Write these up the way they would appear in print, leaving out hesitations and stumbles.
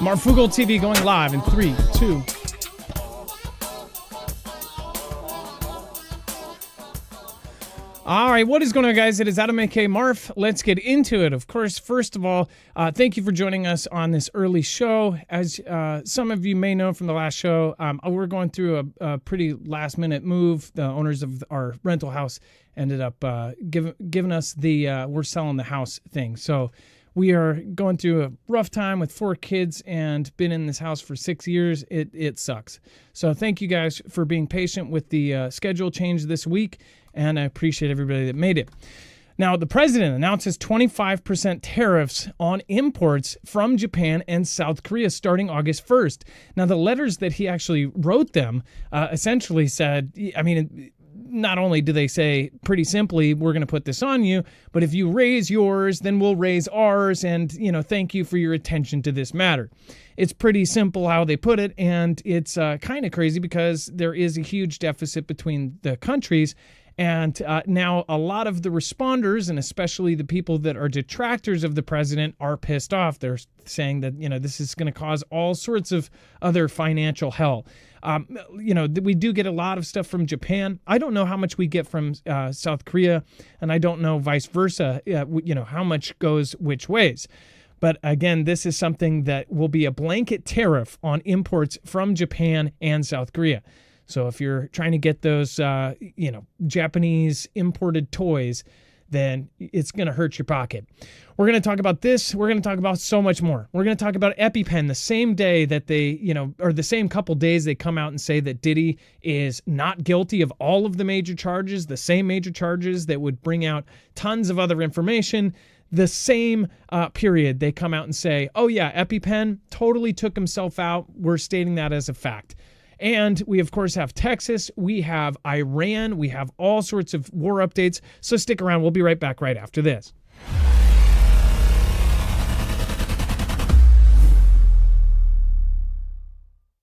Marfoogle TV going live in 3, 2. All right, what is going on, guys? It is Adam A.K. Marf. Let's get into it. Of course, first of all, thank you for joining us on this early show. As some of you may know from the last show, we're going through a pretty last-minute move. The owners of our rental house ended up giving us the we're selling the house thing. So we are going through a rough time with 4 kids and been in this house for 6 years. It sucks. So thank you guys for being patient with the schedule change this week, and I appreciate everybody that made it. Now, the president announces 25% tariffs on imports from Japan and South Korea starting August 1st. Now, the letters that he actually wrote them essentially said, not only do they say pretty simply, we're going to put this on you, but if you raise yours, then we'll raise ours. And, thank you for your attention to this matter. It's pretty simple how they put it. And it's kind of crazy because there is a huge deficit between the countries. And now a lot of the responders, and especially the people that are detractors of the president, are pissed off. They're saying that, this is going to cause all sorts of other financial hell. We do get a lot of stuff from Japan. I don't know how much we get from South Korea, and I don't know vice versa, how much goes which ways. But again, this is something that will be a blanket tariff on imports from Japan and South Korea. So if you're trying to get those, Japanese imported toys, then it's going to hurt your pocket. We're going to talk about this. We're going to talk about so much more. We're going to talk about EpiPen the same day that they, or the same couple days they come out and say that Diddy is not guilty of all of the major charges, the same major charges that would bring out tons of other information. The same period they come out and say, oh yeah, EpiPen totally took himself out. We're stating that as a fact. And we, of course, have Texas, we have Iran, we have all sorts of war updates. So stick around. We'll be right back right after this.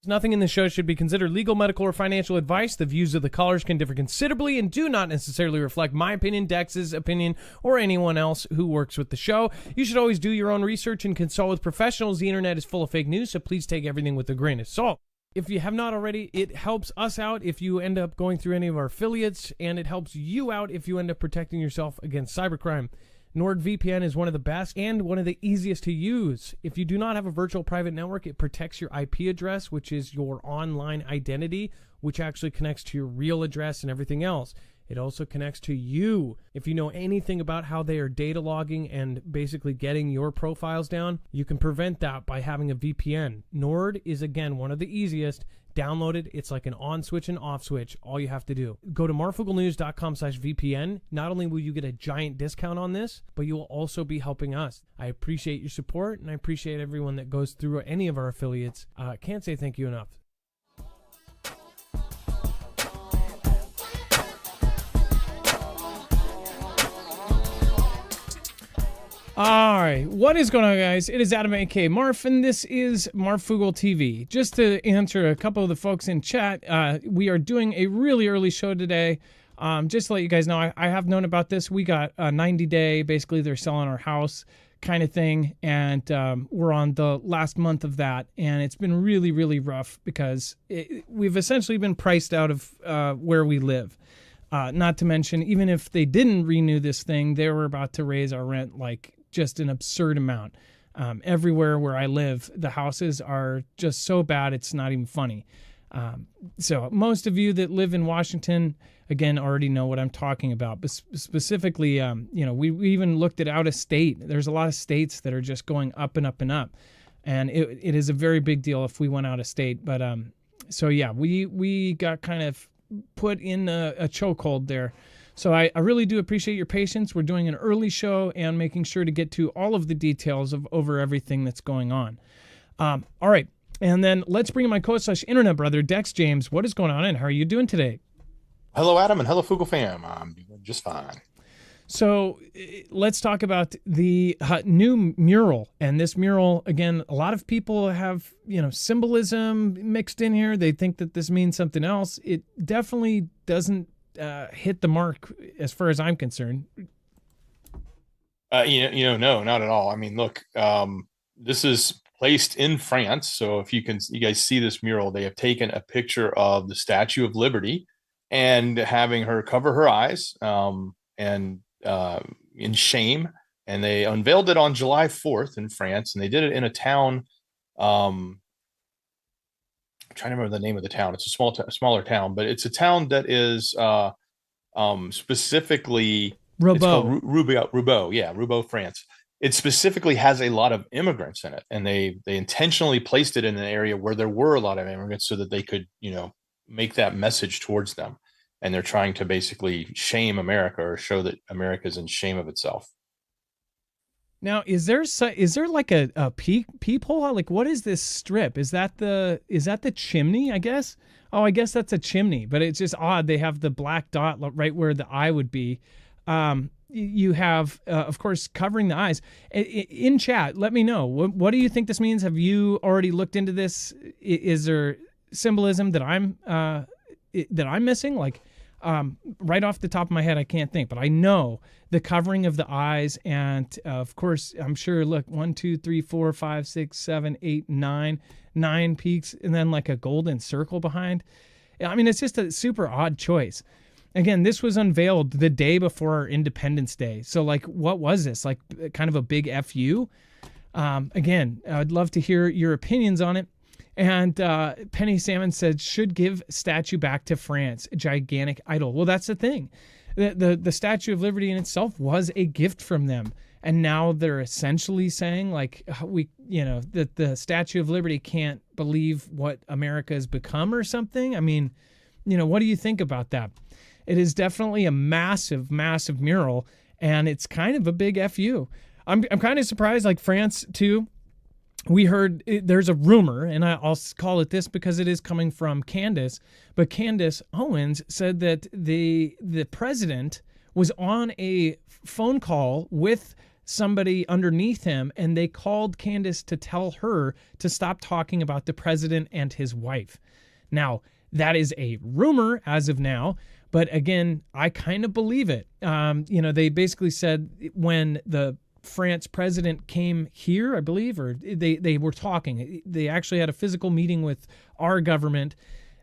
Nothing in this show should be considered legal, medical, or financial advice. The views of the callers can differ considerably and do not necessarily reflect my opinion, Dex's opinion, or anyone else who works with the show. You should always do your own research and consult with professionals. The internet is full of fake news, so please take everything with a grain of salt. If you have not already, it helps us out if you end up going through any of our affiliates, and it helps you out if you end up protecting yourself against cybercrime. NordVPN is one of the best and one of the easiest to use. If you do not have a virtual private network, it protects your IP address, which is your online identity, which actually connects to your real address and everything else. It also connects to you. If you know anything about how they are data logging and basically getting your profiles down, you can prevent that by having a VPN. Nord is, again, one of the easiest. Download it. It's like an on switch and off switch. All you have to do. Go to marfooglenews.com/VPN. Not only will you get a giant discount on this, but you will also be helping us. I appreciate your support, and I appreciate everyone that goes through any of our affiliates. Can't say thank you enough. All right, what is going on, guys? It is Adam A.K. Marf, and this is Marfoogle TV. Just to answer a couple of the folks in chat, we are doing a really early show today. Just to let you guys know, I have known about this. We got a 90-day, basically they're selling our house kind of thing, and we're on the last month of that, and it's been really, really rough because we've essentially been priced out of where we live. Not to mention, even if they didn't renew this thing, they were about to raise our rent like just an absurd amount. Everywhere where I live, the houses are just so bad, it's not even funny. So most of you that live in Washington, again, already know what I'm talking about. But specifically, we even looked at out of state. There's a lot of states that are just going up and up and up. And it is a very big deal if we went out of state. But so yeah, we got kind of put in a chokehold there. So I really do appreciate your patience. We're doing an early show and making sure to get to all of the details of over everything that's going on. All right. And then let's bring in my co-internet brother, Dex James. What is going on, and how are you doing today? Hello, Adam, and hello, Foogle fam. I'm doing just fine. So let's talk about the new mural. And this mural, again, a lot of people have, symbolism mixed in here. They think that this means something else. It definitely doesn't hit the mark as far as I'm concerned. No, not at all. I mean, look, this is placed in France. So if you guys see this mural, they have taken a picture of the Statue of Liberty and having her cover her eyes and in shame. And they unveiled it on July 4th in France, and they did it in a town. I'm trying to remember the name of the town. It's a smaller town, but it's a town that is specifically Roubaix. It's called Roubaix. Yeah, Roubaix, France. It specifically has a lot of immigrants in it, and they intentionally placed it in an area where there were a lot of immigrants so that they could, make that message towards them. And they're trying to basically shame America or show that America is in shame of itself. Now, is there like a peephole? Like, what is this strip? Is that the chimney, I guess? Oh, I guess that's a chimney, but it's just odd. They have the black dot right where the eye would be. You have, of course, covering the eyes. In chat, let me know. What do you think this means? Have you already looked into this? Is there symbolism that I'm missing? Like, right off the top of my head, I can't think, but I know the covering of the eyes, and of course, I'm sure. Look, 1, 2, 3, 4, 5, 6, 7, 8, 9 peaks, and then like a golden circle behind. I mean, it's just a super odd choice. Again, this was unveiled the day before our Independence Day. So, like, what was this? Like, kind of a big FU? Again, I'd love to hear your opinions on it. And Penny Salmon said, should give statue back to France, gigantic idol. Well, that's the thing. The Statue of Liberty in itself was a gift from them. And now they're essentially saying, like, that the Statue of Liberty can't believe what America has become or something. I mean, what do you think about that? It is definitely a massive, massive mural, and it's kind of a big FU. I'm kind of surprised, like France too. We heard there's a rumor, and I'll call it this because it is coming from Candace, but Candace Owens said that the president was on a phone call with somebody underneath him, and they called Candace to tell her to stop talking about the president and his wife. Now, that is a rumor as of now, but again, I kind of believe it. They basically said when the France president came here, I believe, or they were talking. They actually had a physical meeting with our government.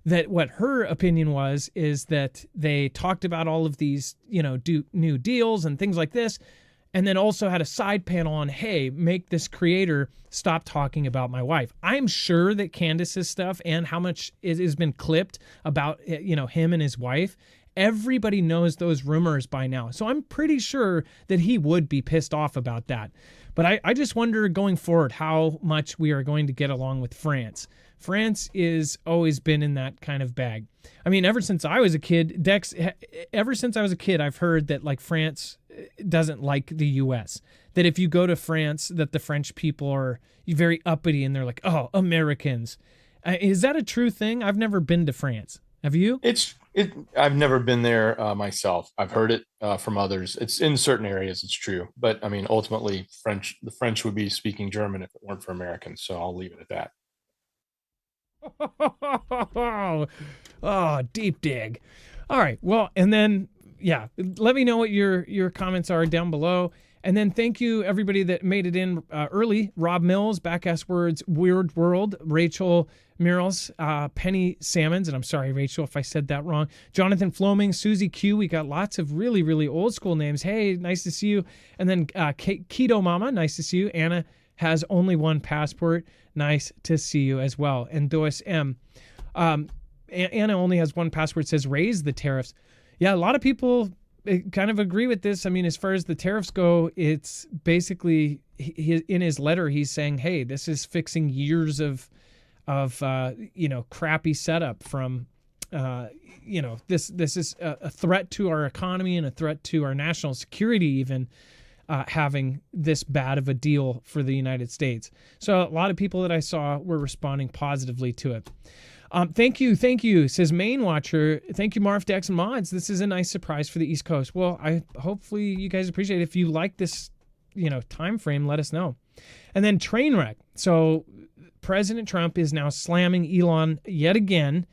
That what her opinion is that they talked about all of these, new deals and things like this, and then also had a side panel on, hey, make this creator stop talking about my wife. I'm sure that Candace's stuff and how much it has been clipped about, him and his wife. Everybody knows those rumors by now. So I'm pretty sure that he would be pissed off about that. But I just wonder going forward how much we are going to get along with France. France is always been in that kind of bag. I mean, ever since I was a kid, I've heard that like France doesn't like the U.S. That if you go to France, that the French people are very uppity and they're like, oh, Americans. Is that a true thing? I've never been to France. Have you? I've never been there myself. I've heard it from others. It's in certain areas. It's true. But I mean, ultimately, the French would be speaking German if it weren't for Americans. So I'll leave it at that. Oh, deep dig. All right. Well, and then, yeah, let me know what your comments are down below. And then thank you, everybody that made it in early. Rob Mills, Backass Words, Weird World, Rachel Murals, Penny Salmons, and I'm sorry, Rachel, if I said that wrong. Jonathan Floming, Susie Q. We got lots of really, really old school names. Hey, nice to see you. And then Keto Mama, nice to see you. Anna has only one passport. Nice to see you as well. And Dois M. Anna only has one passport, says raise the tariffs. Yeah, a lot of people kind of agree with this. I mean, as far as the tariffs go, it's basically in his letter, he's saying, hey, this is fixing years of crappy setup from, this is a threat to our economy and a threat to our national security, even having this bad of a deal for the United States. So a lot of people that I saw were responding positively to it. Thank you, says Main Watcher. Thank you, Marf, Dex, and Mods. This is a nice surprise for the East Coast. Well, hopefully you guys appreciate it. If you like this, time frame, let us know. And then Trainwreck. So President Trump is now slamming Elon yet again.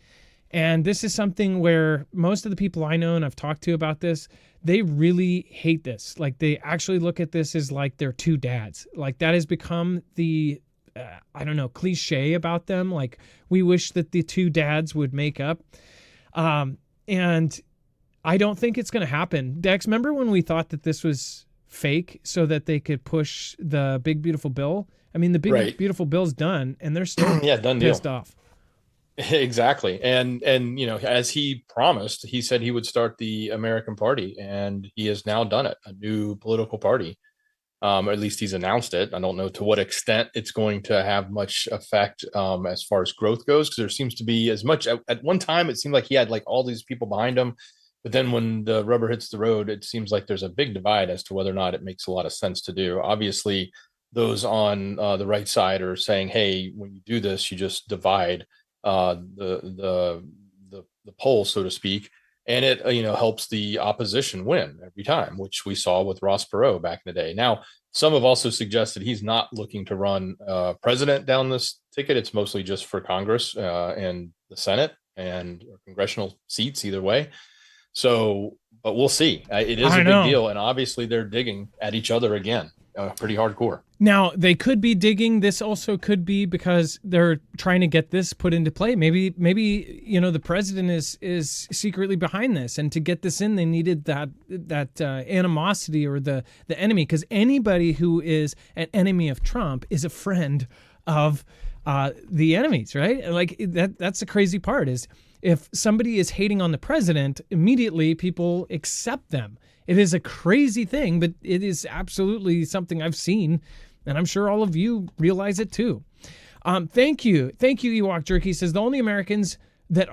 And this is something where most of the people I know and I've talked to about this, they really hate this. Like, they actually look at this as like they're two dads. Like, that has become the I don't know, cliche about them. Like, we wish that the two dads would make up. And I don't think it's going to happen. Dex, remember when we thought that this was fake so that they could push the big, beautiful bill? I mean, the big, beautiful bill's done, and they're still done pissed deal. off. Exactly. And, as he promised, he said he would start the American Party, and he has now done it, a new political party. Or at least he's announced it. I don't know to what extent it's going to have much effect as far as growth goes, because there seems to be as much at one time. It seemed like he had like all these people behind him, but then when the rubber hits the road, it seems like there's a big divide as to whether or not it makes a lot of sense to do. Obviously, those on the right side are saying, hey, when you do this, you just divide the poll, so to speak, and it helps the opposition win every time, which we saw with Ross Perot back in the day. Now, some have also suggested he's not looking to run president down this ticket. It's mostly just for Congress and the Senate and congressional seats, either way. So, but we'll see. It is a big deal, and obviously they're digging at each other again. Pretty hardcore. Now, they could be digging. This also could be because they're trying to get this put into play. Maybe the president is secretly behind this, and to get this in, they needed that animosity or the enemy, because anybody who is an enemy of Trump is a friend of the enemies, right? Like that's the crazy part is if somebody is hating on the president, immediately people accept them. It is a crazy thing, but it is absolutely something I've seen, and I'm sure all of you realize it too. Thank you, Ewok Jerky says the only Americans that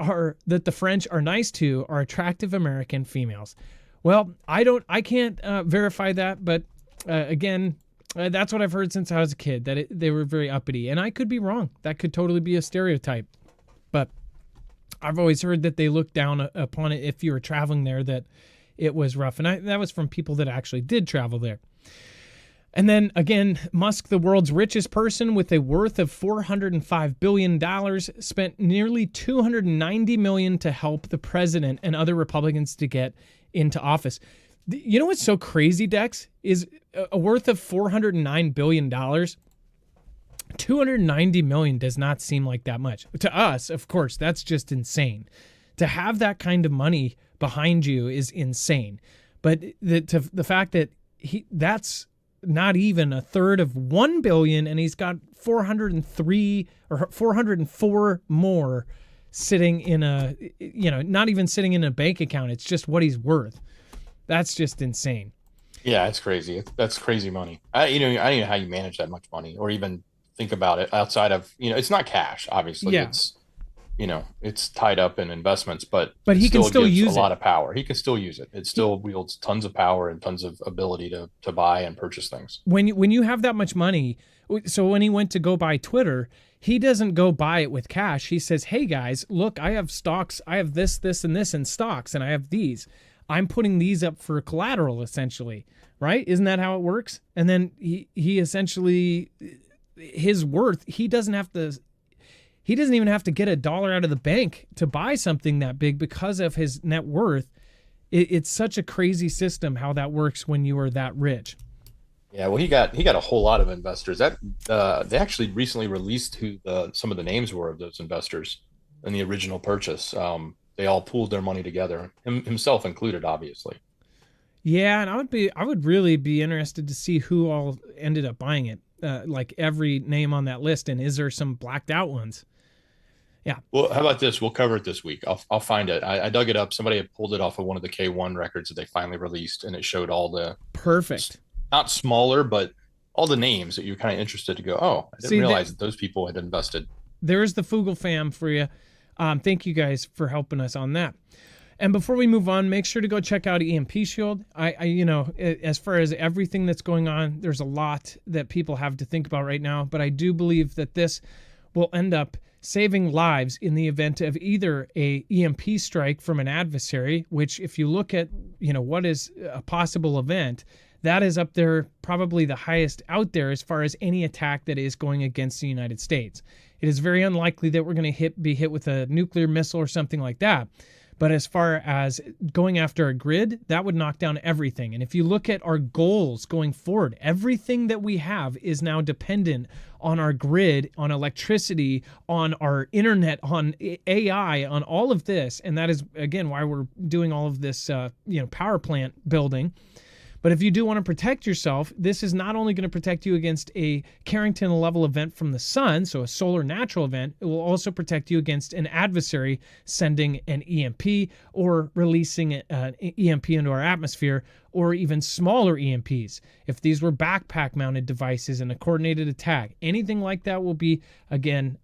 the French are nice to are attractive American females. Well, I can't verify that, but again, that's what I've heard since I was a kid, that they were very uppity, and I could be wrong. That could totally be a stereotype, but I've always heard that they look down upon it if you were traveling there, that it was rough. And that was from people that actually did travel there. And then again, Musk, the world's richest person with a worth of $405 billion, spent nearly $290 million to help the president and other Republicans to get into office. You know what's so crazy, Dex, is a worth of $409 billion. $290 million does not seem like that much. To us, of course, that's just insane. To have that kind of money behind you is insane. But the fact that that's not even a third of $1 billion, and he's got 403 or 404 more sitting in not even sitting in a bank account. It's just what he's worth. That's just insane. Yeah, it's crazy. That's crazy money. I don't know how you manage that much money or even think about it outside of, it's not cash, obviously. Yeah. It's tied up in investments, but he can still use a lot of power. He can still use it. It still wields tons of power and tons of ability to buy and purchase things. When you have that much money, so when he went to go buy Twitter, he doesn't go buy it with cash. He says, hey guys, look, I have stocks. I have this, and this in stocks, and I have these. I'm putting these up for collateral, essentially, right? Isn't that how it works? And then he essentially, his worth, he doesn't even have to get a dollar out of the bank to buy something that big because of his net worth. It's such a crazy system how that works when you are that rich. Yeah, well, he got a whole lot of investors. That they actually recently released who some of the names were of those investors in the original purchase. They all pooled their money together, himself included, obviously. Yeah, and I would really be interested to see who all ended up buying it. Like every name on that list, and is there some blacked out ones? Yeah. Well, how about this? We'll cover it this week. I'll find it. I dug it up. Somebody had pulled it off of one of the K1 records that they finally released, and it showed all the perfect, not smaller, but all the names that you're kind of interested to go, oh, I didn't realize that those people had invested. There's the Foogle fam for you. Thank you guys for helping us on that. And before we move on, make sure to go check out EMP Shield. As far as everything that's going on, there's a lot that people have to think about right now, but I do believe that this will end up saving lives in the event of either a EMP strike from an adversary, which if you look at, what is a possible event, that is up there, probably the highest out there as far as any attack that is going against the United States. It is very unlikely that we're going to be hit with a nuclear missile or something like that. But as far as going after a grid, that would knock down everything. And if you look at our goals going forward, everything that we have is now dependent on our grid, on electricity, on our internet, on AI, on all of this. And that is, again, why we're doing all of this, power plant building. But if you do want to protect yourself, this is not only going to protect you against a Carrington level event from the sun, so a solar natural event, it will also protect you against an adversary sending an EMP or releasing an EMP into our atmosphere, or even smaller EMPs. If these were backpack mounted devices in a coordinated attack, anything like that will be, again,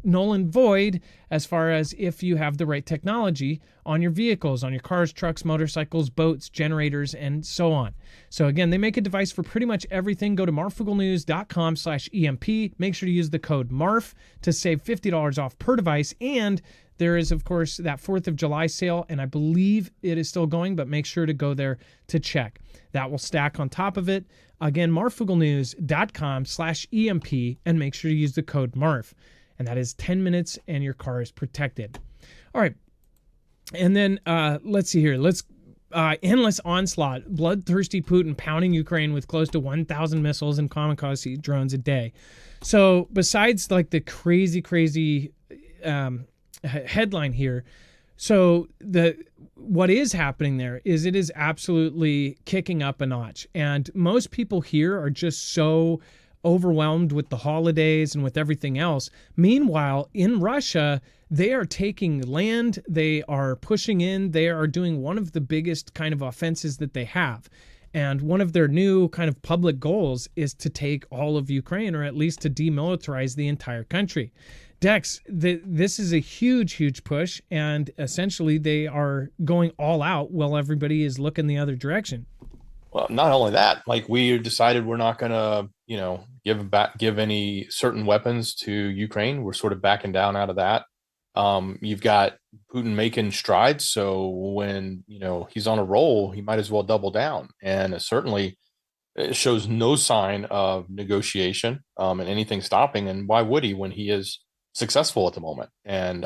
null and void as far as if you have the right technology on your vehicles, on your cars, trucks, motorcycles, boats, generators, and so on. So again, they make a device for pretty much everything. Go to marfooglenews.com/EMP. Make sure to use the code MARF to save $50 off per device. And there is, of course, that 4th of July sale, and I believe it is still going, but make sure to go there to check. That will stack on top of it. Again, marfooglenews.com/EMP, and make sure to use the code MARF. And that is 10 minutes and your car is protected. All right. And then let's see here. Endless onslaught. Bloodthirsty Putin pounding Ukraine with close to 1,000 missiles and kamikaze drones a day. So besides like the crazy headline here, so what is happening there is it is absolutely kicking up a notch. And most people here are just so overwhelmed with the holidays and with everything else. Meanwhile, in Russia, they are taking land, they are pushing in, they are doing one of the biggest kind of offenses that they have. And one of their new kind of public goals is to take all of Ukraine, or at least to demilitarize the entire country. Dex, this is a huge push, and essentially they are going all out while everybody is looking the other direction. Well, not only that, like we decided we're not going to, give any certain weapons to Ukraine. We're sort of backing down out of that. You've got Putin making strides. So when, he's on a roll, he might as well double down. And certainly it shows no sign of negotiation and anything stopping. And why would he when he is successful at the moment? And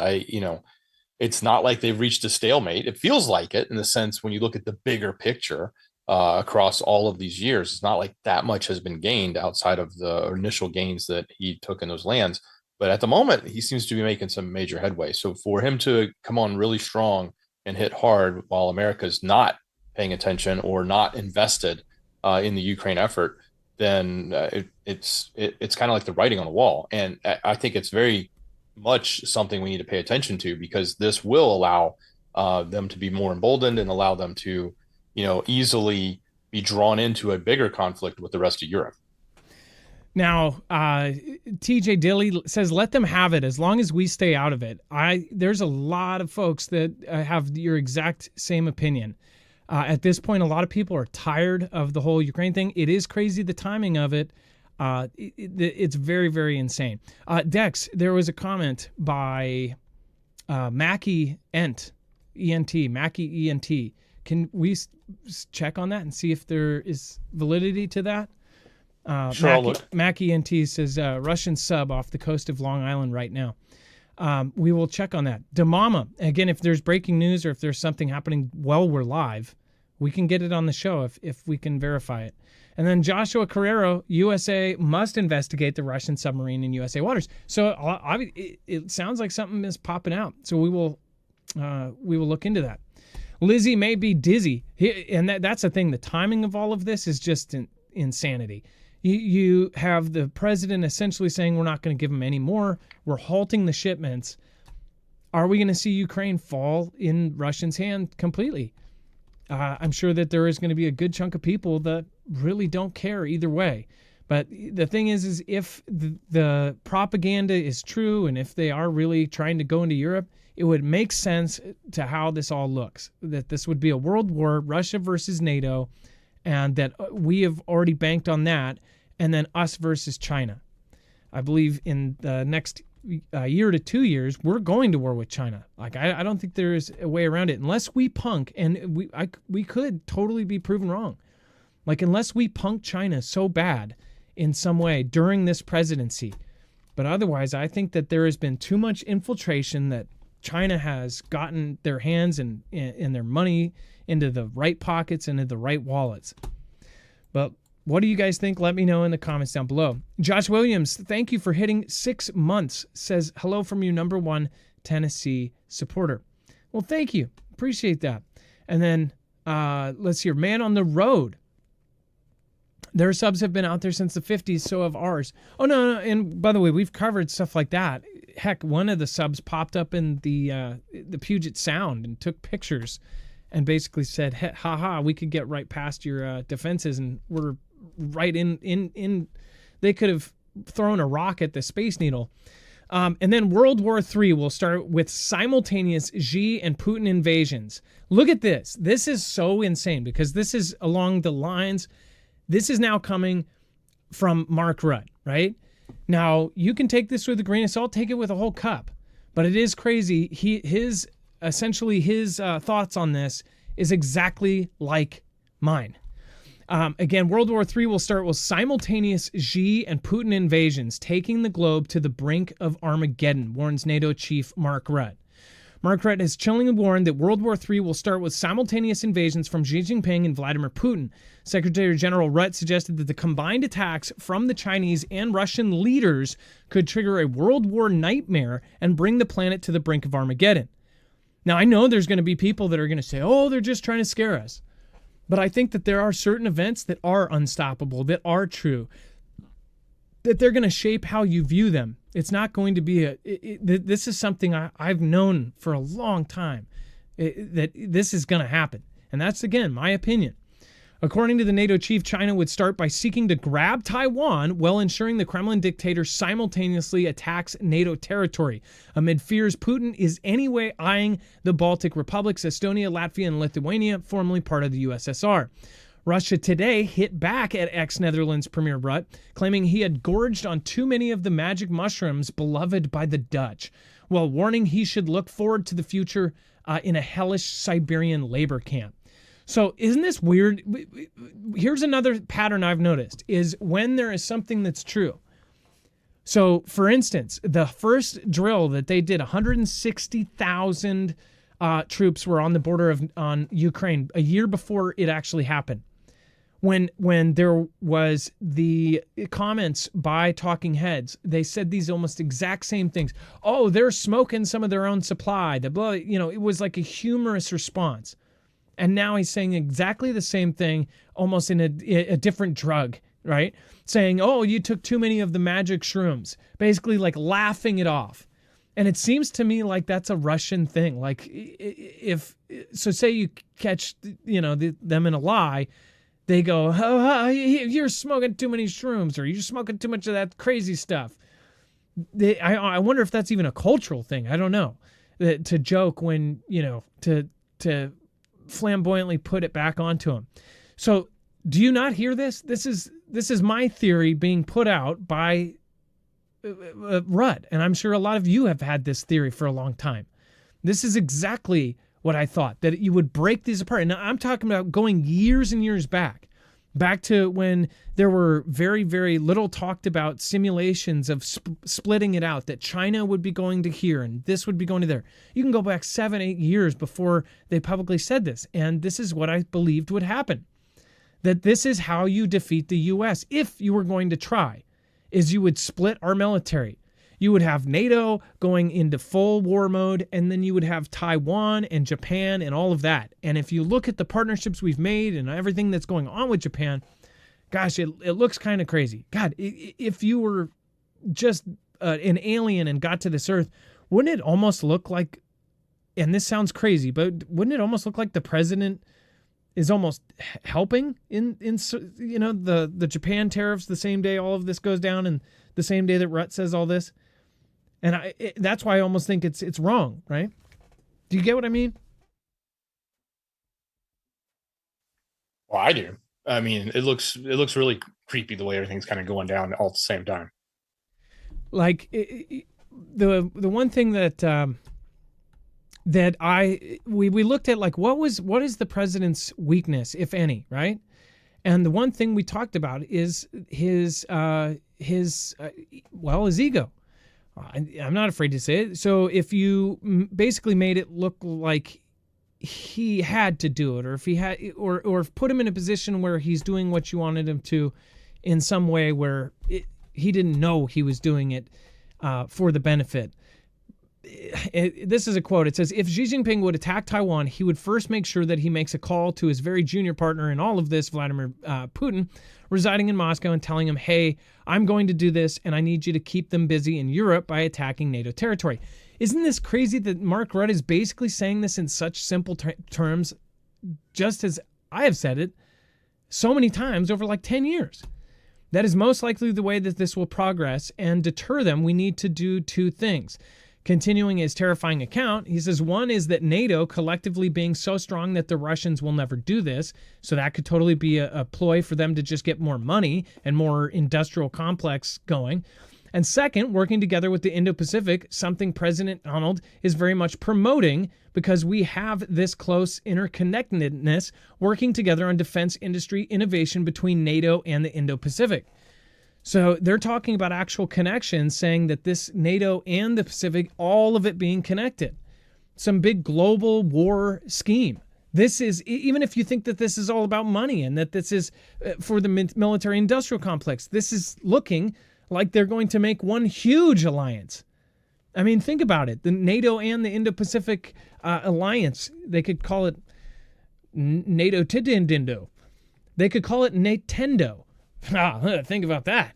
it's not like they've reached a stalemate. It feels like it in the sense when you look at the bigger picture. Across all of these years, it's not like that much has been gained outside of the initial gains that he took in those lands. But at the moment, he seems to be making some major headway. So for him to come on really strong and hit hard while America's not paying attention or not invested in the Ukraine effort, then it's kind of like the writing on the wall. And I think it's very much something we need to pay attention to, because this will allow them to be more emboldened and allow them to easily be drawn into a bigger conflict with the rest of Europe. Now, TJ Dilly says, let them have it as long as we stay out of it. There's a lot of folks that have your exact same opinion. At this point, a lot of people are tired of the whole Ukraine thing. It is crazy, the timing of it. It's very, very insane. Dex, there was a comment by Mackie Ent, E-N-T, Mackie E-N-T. Can we check on that and see if there is validity to that? Sure, Mackie NT says Russian sub off the coast of Long Island right now. We will check on that. Damama, again, if there's breaking news or if there's something happening while we're live, we can get it on the show if we can verify it. And then Joshua Carrero, USA must investigate the Russian submarine in USA waters. So it sounds like something is popping out. So we will look into that. Lizzie may be dizzy. And that's the thing. The timing of all of this is just insanity. You have the president essentially saying we're not going to give them any more. We're halting the shipments. Are we going to see Ukraine fall in Russians' hand completely? I'm sure that there is going to be a good chunk of people that really don't care either way. But the thing is if the propaganda is true and if they are really trying to go into Europe, it would make sense to how this all looks, that this would be a world war, Russia versus NATO, and that we have already banked on that, and then us versus China. I believe in the next year to 2 years, we're going to war with China. Like I don't think there is a way around it unless we punk, and we could totally be proven wrong. Like unless we punk China so bad in some way during this presidency. But otherwise, I think that there has been too much infiltration that China has gotten their hands and their money into the right pockets and into the right wallets. But what do you guys think? Let me know in the comments down below. Josh Williams, thank you for hitting 6 months. Says, hello from you, #1 Tennessee supporter. Well, thank you. Appreciate that. And then let's hear, Man on the Road. Their subs have been out there since the 50s, so have ours. Oh, no. And by the way, we've covered stuff like that. Heck, one of the subs popped up in the Puget Sound and took pictures and basically said, haha, we could get right past your defenses, and we're right in. They could have thrown a rock at the Space Needle. And then World War III will start with simultaneous Xi and Putin invasions. Look at this. This is so insane because this is along the lines. This is now coming from Mark Rutte, right? Now, you can take this with a grain of salt, take it with a whole cup, but it is crazy. His thoughts on this is exactly like mine. Again, World War III will start with simultaneous Xi and Putin invasions, taking the globe to the brink of Armageddon, warns NATO chief Mark Rutte. Mark Rutte has chillingly warned that World War III will start with simultaneous invasions from Xi Jinping and Vladimir Putin. Secretary General Rutte suggested that the combined attacks from the Chinese and Russian leaders could trigger a world war nightmare and bring the planet to the brink of Armageddon. Now, I know there's going to be people that are going to say, oh, they're just trying to scare us. But I think that there are certain events that are unstoppable, that are true, that they're going to shape how you view them. It's not going to be this is something I've known for a long time, that this is going to happen. And that's, again, my opinion. According to the NATO chief, China would start by seeking to grab Taiwan while ensuring the Kremlin dictator simultaneously attacks NATO territory. Amid fears, Putin is anyway eyeing the Baltic republics, Estonia, Latvia, and Lithuania, formerly part of the USSR. Russia today hit back at ex-Netherlands Premier Rutte, claiming he had gorged on too many of the magic mushrooms beloved by the Dutch, while warning he should look forward to the future in a hellish Siberian labor camp. So isn't this weird? Here's another pattern I've noticed, is when there is something that's true. So, for instance, the first drill that they did, 160,000 troops were on the border on Ukraine a year before it actually happened. When there was the comments by talking heads, they said these almost exact same things. Oh, they're smoking some of their own supply. The blah, it was like a humorous response. And now he's saying exactly the same thing, almost in a different drug, right? Saying, oh, you took too many of the magic shrooms, basically like laughing it off. And it seems to me like that's a Russian thing. Like say you catch, them in a lie, they go, oh, you're smoking too many shrooms, or you're smoking too much of that crazy stuff. I wonder if that's even a cultural thing. I don't know. To joke when, to flamboyantly put it back onto him. So do you not hear this? This is my theory being put out by Rutte, and I'm sure a lot of you have had this theory for a long time. This is exactly what I thought, that you would break these apart. And I'm talking about going years and years back to when there were very, very little talked about simulations of splitting it out, that China would be going to here and this would be going to there. You can go back 7-8 years before they publicly said this. And this is what I believed would happen, that this is how you defeat the U.S. if you were going to try, is you would split our military. You would have NATO going into full war mode, and then you would have Taiwan and Japan and all of that. And if you look at the partnerships we've made and everything that's going on with Japan, gosh, it looks kind of crazy. God, if you were just an alien and got to this earth, wouldn't it almost look like, and this sounds crazy, but wouldn't it almost look like the president is almost helping in the Japan tariffs the same day all of this goes down, and the same day that Rutte says all this? And that's why I almost think it's wrong, right? Do you get what I mean? Well, I do. I mean, it looks really creepy the way everything's kind of going down all at the same time. Like the one thing that we looked at, like, what is the president's weakness, if any, right? And the one thing we talked about is his ego. I'm not afraid to say it. So if you basically made it look like he had to do it, or if he had, or put him in a position where he's doing what you wanted him to in some way where he didn't know he was doing it for the benefit. This is a quote. It says, if Xi Jinping would attack Taiwan, he would first make sure that he makes a call to his very junior partner in all of this, Vladimir Putin, residing in Moscow, and telling him, hey, I'm going to do this, and I need you to keep them busy in Europe by attacking NATO territory. Isn't this crazy that Mark Rutte is basically saying this in such simple terms, just as I have said it so many times over like 10 years? That is most likely the way that this will progress, and deter them, we need to do two things. Continuing his terrifying account, he says one is that NATO collectively being so strong that the Russians will never do this. So that could totally be a ploy for them to just get more money and more industrial complex going. And second, working together with the Indo-Pacific, something President Donald is very much promoting, because we have this close interconnectedness working together on defense industry innovation between NATO and the Indo-Pacific. So they're talking about actual connections, saying that this NATO and the Pacific, all of it being connected. Some big global war scheme. This is, even if you think that this is all about money and that this is for the military industrial complex, this is looking like they're going to make one huge alliance. I mean, think about it. The NATO and the Indo-Pacific alliance, they could call it NATO Tidindo. They could call it Natendo. Think about that.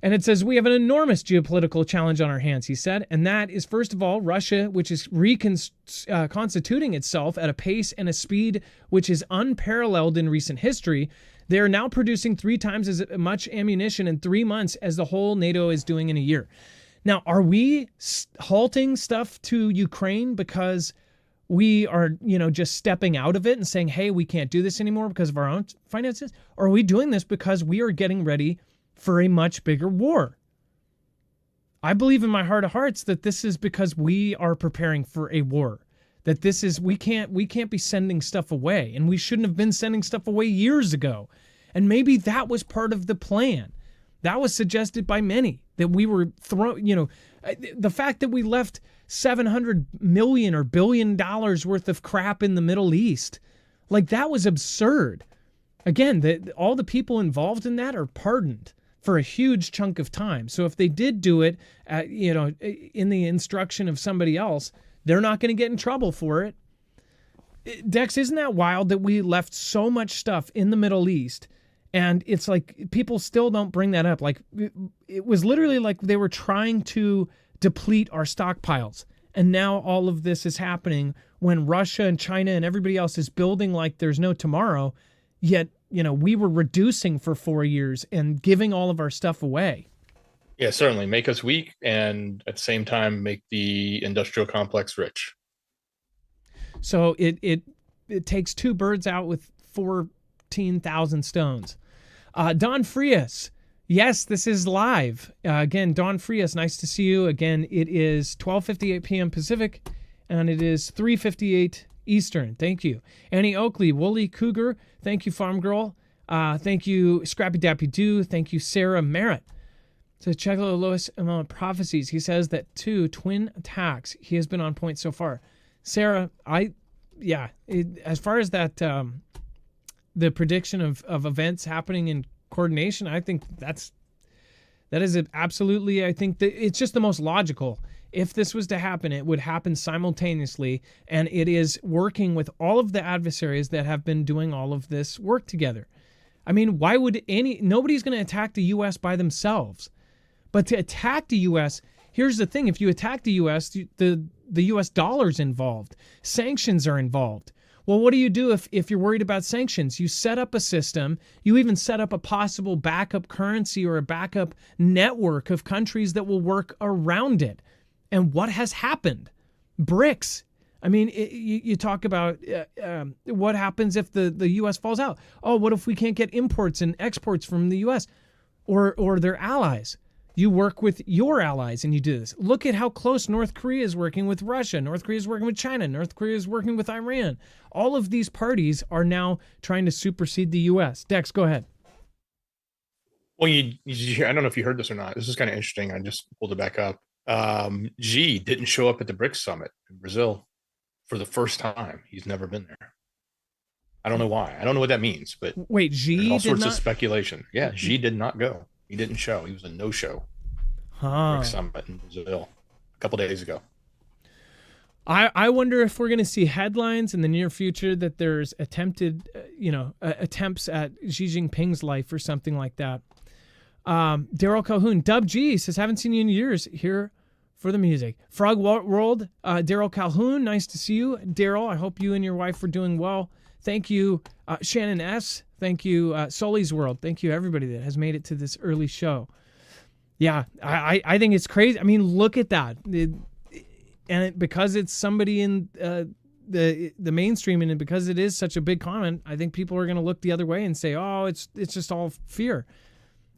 And it says, we have an enormous geopolitical challenge on our hands, he said. And that is, first of all, Russia, which is reconstituting itself at a pace and a speed which is unparalleled in recent history. They are now producing 3 times as much ammunition in 3 months as the whole NATO is doing in a year. Now, are we halting stuff to Ukraine because we are, just stepping out of it and saying, hey, we can't do this anymore because of our own finances? Or are we doing this because we are getting ready for a much bigger war? I believe in my heart of hearts that this is because we are preparing for a war. That this is, we can't be sending stuff away, and we shouldn't have been sending stuff away years ago. And maybe that was part of the plan. That was suggested by many, that we were the fact that we left $700 million or $1 billion worth of crap in the Middle East, like, that was absurd. Again, all the people involved in that are pardoned for a huge chunk of time. So if they did do it, in the instruction of somebody else, they're not going to get in trouble for it. Dex, isn't that wild that we left so much stuff in the Middle East? And it's like people still don't bring that up. Like, it was literally like they were trying to deplete our stockpiles. And now all of this is happening when Russia and China and everybody else is building like there's no tomorrow. Yet, we were reducing for 4 years and giving all of our stuff away. Yeah, certainly. Make us weak, and at the same time, make the industrial complex rich. So it takes 2 birds out with 14,000 stones. Don Frias. Yes, this is live. Again, Don Frias, nice to see you. Again, it is 12:58 p.m. Pacific, and it is 3:58 Eastern. Thank you. Annie Oakley, Wooly Cougar. Thank you, Farm Girl. Thank you, Scrappy Dappy Doo. Thank you, Sarah Merritt. So check out Lois among prophecies. He says that 2 twin attacks. He has been on point so far. Sarah, as far as that, the prediction of events happening in coordination, I think that is absolutely, I think that it's just the most logical. If this was to happen, it would happen simultaneously, and it is working with all of the adversaries that have been doing all of this work together. I mean, why would nobody's going to attack the U.S. by themselves? But to attack the U.S., here's the thing. If you attack the U.S., the U.S. dollar's involved. Sanctions are involved. Well, what do you do if you're worried about sanctions? You set up a system. You even set up a possible backup currency or a backup network of countries that will work around it. And what has happened? BRICS. I mean, you talk about what happens if the U.S. falls out. Oh, what if we can't get imports and exports from the U.S. or their allies? You work with your allies and you do this. Look at how close North Korea is working with Russia. North Korea is working with China. North Korea is working with Iran. All of these parties are now trying to supersede the U.S. Dex, go ahead. Well, I don't know if you heard this or not. This is kind of interesting. I just pulled it back up. Xi didn't show up at the BRICS summit in Brazil for the first time. He's never been there. I don't know why. I don't know what that means, but Wait, there's Xi all did sorts of not. speculation. Yeah, Xi did not go. He didn't show. He was a no-show at the Huh. BRICS summit in Brazil a couple days ago. I wonder if we're going to see headlines in the near future that there's attempted, attempts at Xi Jinping's life or something like that. Daryl Calhoun, Dub G says, haven't seen you in years. Here for the music. Frog World, Daryl Calhoun, nice to see you. Daryl, I hope you and your wife are doing well. Thank you, Shannon S. Thank you, Sully's World. Thank you, everybody that has made it to this early show. Yeah, I think it's crazy. I mean, look at that. Because it's somebody in the mainstream, and because it is such a big comment, I think people are going to look the other way and say, "Oh, it's just all fear."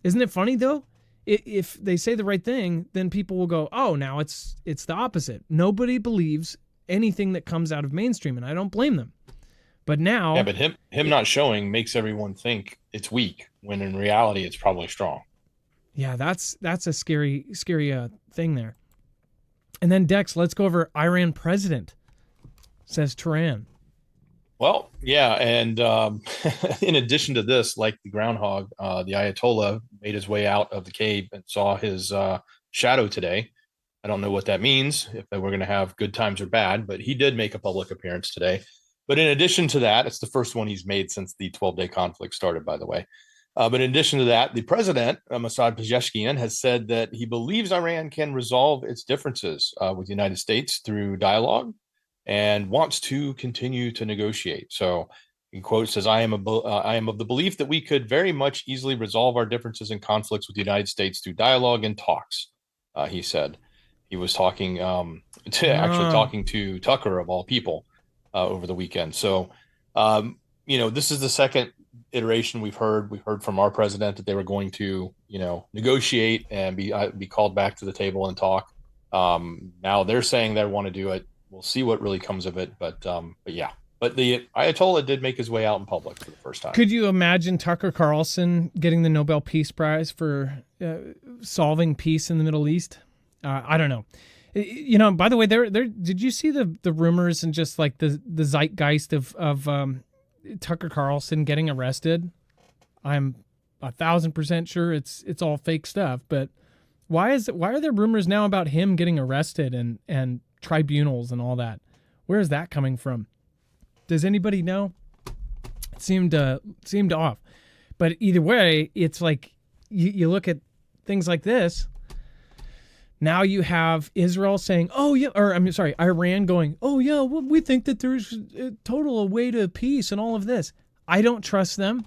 Isn't it funny though? If they say the right thing, then people will go, "Oh, now it's the opposite." Nobody believes anything that comes out of mainstream, and I don't blame them. But now, yeah, but him not showing makes everyone think it's weak when in reality it's probably strong. Yeah, that's a scary thing there. And then Dex, let's go over Iran president, says Tehran. Well, yeah, and in addition to this, like the groundhog, the Ayatollah made his way out of the cave and saw his shadow today. I don't know what that means, if we're going to have good times or bad, but he did make a public appearance today. But in addition to that, it's the first one he's made since the 12-day conflict started, by the way. But in addition to that, the president, Masoud Pezeshkian, has said that he believes Iran can resolve its differences with the United States through dialogue and wants to continue to negotiate. So, in quote, says, I am of the belief that we could very much easily resolve our differences and conflicts with the United States through dialogue and talks, he said. He was talking talking to Tucker, of all people, over the weekend. So, this is the second iteration we've heard from our president that they were going to negotiate and be called back to the table and talk. Now they're saying they want to do it. We'll see what really comes of it, but yeah. But the Ayatollah did make his way out in public for the first time. Could you imagine Tucker Carlson getting the Nobel Peace Prize for solving peace in the Middle East? I don't know. By the way, there did you see the rumors and just like the zeitgeist of Tucker Carlson getting arrested? I'm 1,000% sure it's all fake stuff, but why are there rumors now about him getting arrested and tribunals and all that? Where is that coming from? Does anybody know? It seemed off. But either way, it's like you look at things like this. Now you have Israel saying, "Oh yeah," or I'm sorry, Iran going, "Oh yeah, well, we think that there's a total way to peace and all of this." I don't trust them.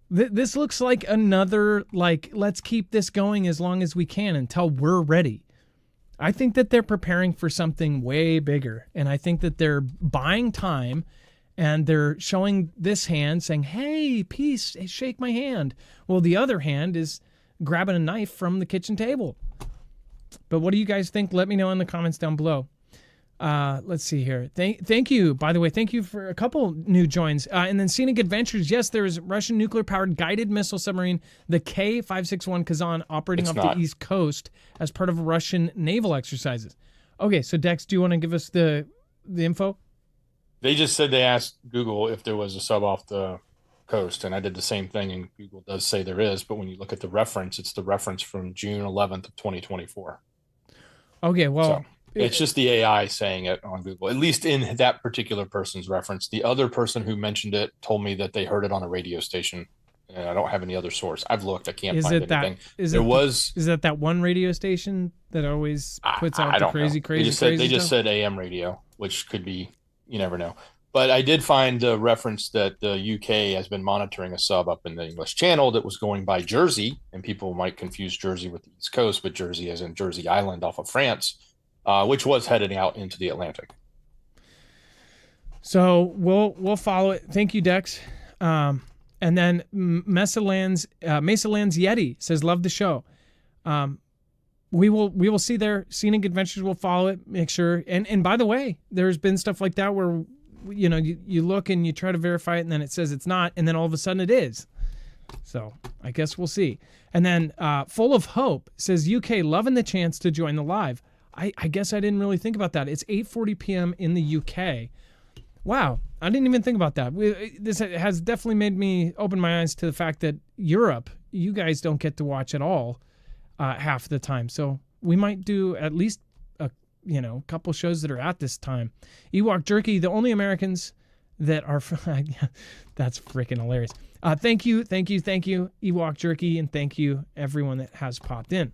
This looks like another let's keep this going as long as we can until we're ready. I think that they're preparing for something way bigger, and I think that they're buying time, and they're showing this hand saying, "Hey, peace, shake my hand." Well, the other hand is grabbing a knife from the kitchen table. But what do you guys think? Let me know in the comments down below. Let's see here. Thank you, by the way. Thank you for a couple new joins. And then Scenic Adventures. Yes, there is Russian nuclear-powered guided missile submarine, the K-561 Kazan, operating off the East Coast as part of Russian naval exercises. Okay, so Dex, do you want to give us the info? They just said they asked Google if there was a sub off the coast, and I did the same thing, and Google does say there is, but when you look at the reference, it's the reference from June 11th of 2024. Okay, well, so it's just the AI saying it on Google, at least in that particular person's reference. The other person who mentioned it told me that they heard it on a radio station, and I don't have any other source. I've looked, I can't find anything. Is that one radio station that always puts out the crazy They just said AM radio, which could be, you never know. But I did find a reference that the UK has been monitoring a sub up in the English Channel that was going by Jersey, and people might confuse Jersey with the East Coast, but Jersey as in Jersey Island off of France, which was heading out into the Atlantic. So we'll follow it. Thank you, Dex. And then Mesa Lands Yeti says, "Love the show." We will see their Scenic Adventures. We'll follow it. Make sure. And by the way, there's been stuff like that where you look and you try to verify it, and then it says it's not, and then all of a sudden it is. So I guess we'll see. And then Full of Hope says, UK loving the chance to join the live. I guess I didn't really think about that. It's 8:40 p.m. in the UK. Wow, I didn't even think about that. This has definitely made me open my eyes to the fact that Europe, you guys don't get to watch at all half the time. So we might do at least a couple shows that are at this time. Ewok Jerky, the only Americans that are that's freaking hilarious. Thank you, Ewok Jerky, and thank you everyone that has popped in.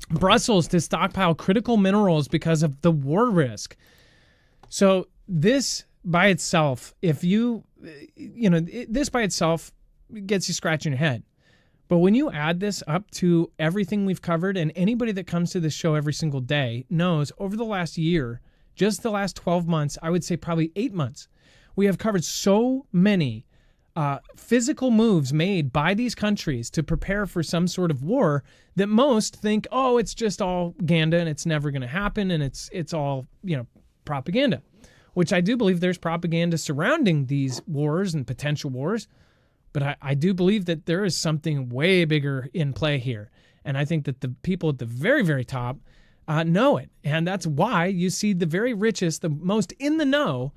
Brussels to stockpile critical minerals because of the war risk. So this by itself, if this by itself gets you scratching your head. But when you add this up to everything we've covered, and anybody that comes to this show every single day knows over the last year, just the last 12 months, I would say probably 8 months, we have covered so many physical moves made by these countries to prepare for some sort of war that most think, oh, it's just all propaganda and it's never going to happen and it's all, propaganda, which I do believe there's propaganda surrounding these wars and potential wars. But I do believe that there is something way bigger in play here. And I think that the people at the very, very top know it. And that's why you see the very richest, the most in the know,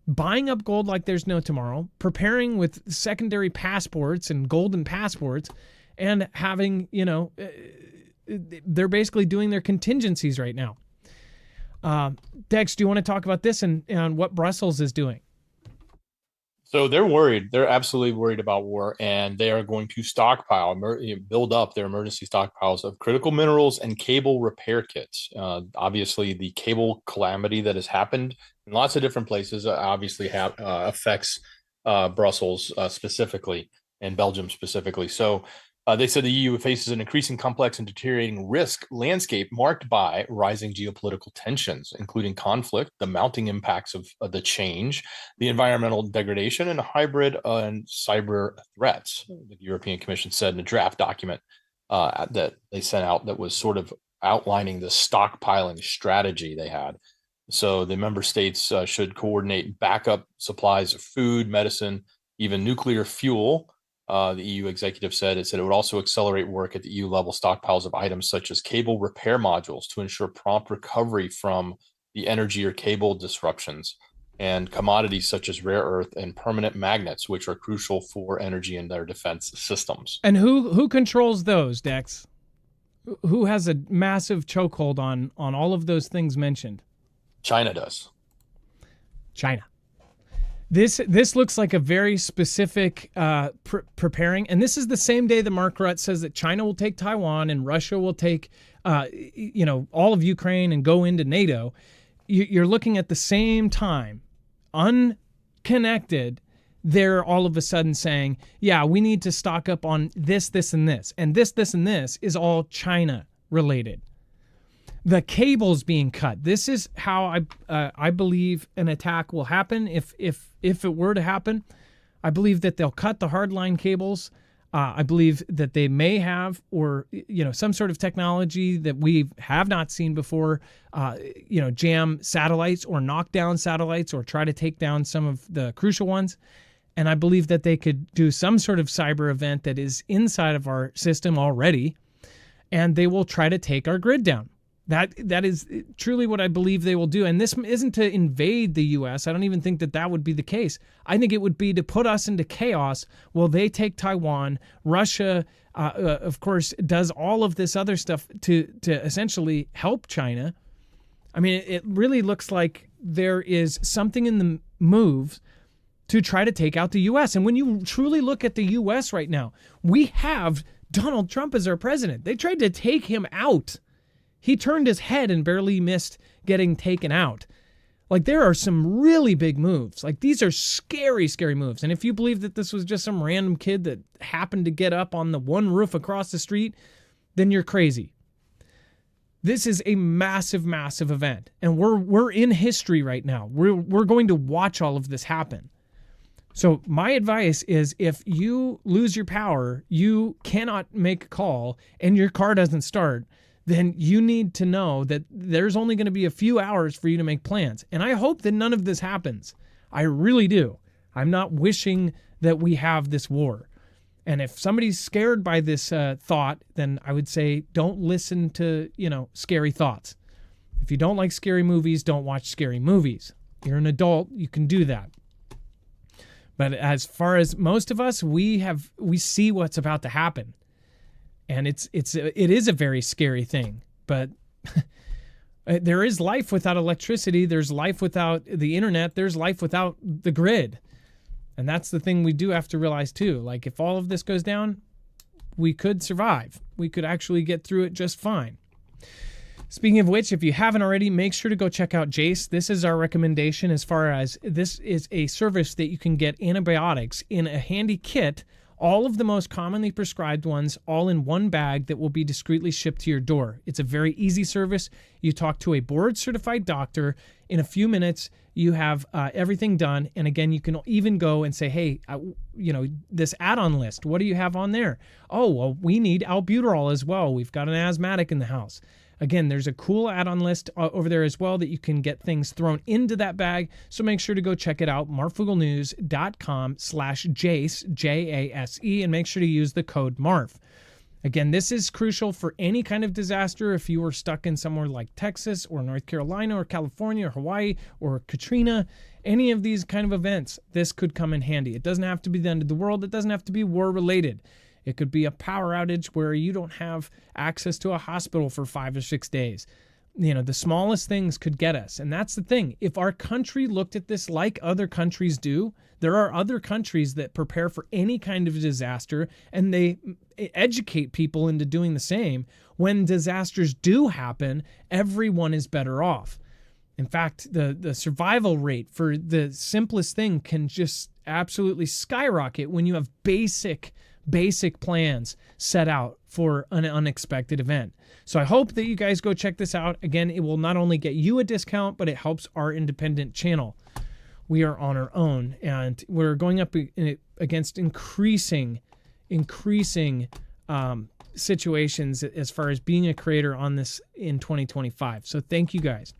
buying up gold like there's no tomorrow, preparing with secondary passports and golden passports, and having, they're basically doing their contingencies right now. Dex, do you want to talk about this and what Brussels is doing? So they're worried. They're absolutely worried about war, and they are going to stockpile, build up their emergency stockpiles of critical minerals and cable repair kits. Obviously, the cable calamity that has happened in lots of different places obviously affects Brussels specifically and Belgium specifically. So they said the EU faces an increasing complex and deteriorating risk landscape marked by rising geopolitical tensions, including conflict, the mounting impacts of the change, the environmental degradation, and hybrid and cyber threats. The European Commission said in a draft document that they sent out that was sort of outlining the stockpiling strategy they had. So the member states should coordinate backup supplies of food, medicine, even nuclear fuel. The EU executive said it would also accelerate work at the EU level stockpiles of items such as cable repair modules to ensure prompt recovery from the energy or cable disruptions, and commodities such as rare earth and permanent magnets, which are crucial for energy and their defense systems. And who controls those, Dex? Who has a massive chokehold on all of those things mentioned? China does. China. This looks like a very specific preparing, and this is the same day that Mark Rutte says that China will take Taiwan and Russia will take, all of Ukraine and go into NATO. You're looking at the same time, unconnected. They're all of a sudden saying, yeah, we need to stock up on this, this, and this, and this, and this is all China related. The cables being cut. This is how I believe an attack will happen. If it were to happen, I believe that they'll cut the hardline cables. I believe that they may have, or some sort of technology that we have not seen before. Jam satellites or knock down satellites or try to take down some of the crucial ones. And I believe that they could do some sort of cyber event that is inside of our system already, and they will try to take our grid down. That is truly what I believe they will do. And this isn't to invade the U.S. I don't even think that would be the case. I think it would be to put us into chaos while they take Taiwan. Russia, of course, does all of this other stuff to essentially help China. I mean, it really looks like there is something in the moves to try to take out the U.S. And when you truly look at the U.S. right now, we have Donald Trump as our president. They tried to take him out. He turned his head and barely missed getting taken out. Like, there are some really big moves. Like, these are scary, scary moves. And if you believe that this was just some random kid that happened to get up on the one roof across the street, then you're crazy. This is a massive, massive event. And we're in history right now. We're going to watch all of this happen. So my advice is, if you lose your power, you cannot make a call, and your car doesn't start, then you need to know that there's only going to be a few hours for you to make plans. And I hope that none of this happens. I really do. I'm not wishing that we have this war. And if somebody's scared by this thought, then I would say don't listen to, scary thoughts. If you don't like scary movies, don't watch scary movies. You're an adult, you can do that. But as far as most of us, we see what's about to happen. And it is a very scary thing. But there is life without electricity. There's life without the internet. There's life without the grid. And that's the thing we do have to realize too. Like if all of this goes down, we could survive. We could actually get through it just fine. Speaking of which, if you haven't already, make sure to go check out Jase. This is our recommendation as far as this is a service that you can get antibiotics in a handy kit, all of the most commonly prescribed ones, all in one bag that will be discreetly shipped to your door. It's a very easy service. You talk to a board-certified doctor. In a few minutes, you have everything done. And again, you can even go and say, hey, this add-on list, what do you have on there? Oh, well, we need albuterol as well. We've got an asthmatic in the house. Again, there's a cool add-on list over there as well that you can get things thrown into that bag. So make sure to go check it out, marfooglenews.com/Jase, Jase, and make sure to use the code MARF. Again, this is crucial for any kind of disaster. If you were stuck in somewhere like Texas or North Carolina or California or Hawaii or Katrina, any of these kind of events, this could come in handy. It doesn't have to be the end of the world. It doesn't have to be war-related. It could be a power outage where you don't have access to a hospital for 5 or 6 days. The smallest things could get us. And that's the thing. If our country looked at this like other countries do, there are other countries that prepare for any kind of disaster and they educate people into doing the same. When disasters do happen, everyone is better off. In fact, the survival rate for the simplest thing can just absolutely skyrocket when you have basic plans set out for an unexpected event. So I hope that you guys go check this out. Again, it will not only get you a discount, but it helps our independent channel. We are on our own, and we're going up against increasing situations as far as being a creator on this in 2025. So thank you guys.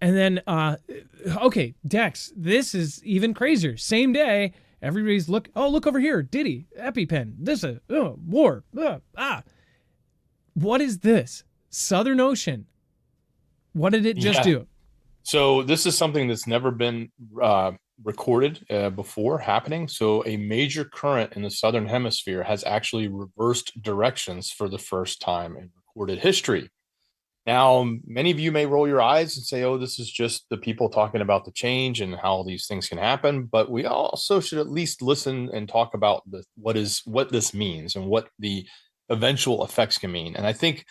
And then, okay, Dex, this is even crazier. Same day, everybody's look over here, Diddy, EpiPen, this, war, What is this? Southern Ocean. What did it just do? So this is something that's never been recorded before happening. So a major current in the Southern Hemisphere has actually reversed directions for the first time in recorded history. Now, many of you may roll your eyes and say, oh, this is just the people talking about the change and how these things can happen. But we also should at least listen and talk about what this means and what the eventual effects can mean. And I think,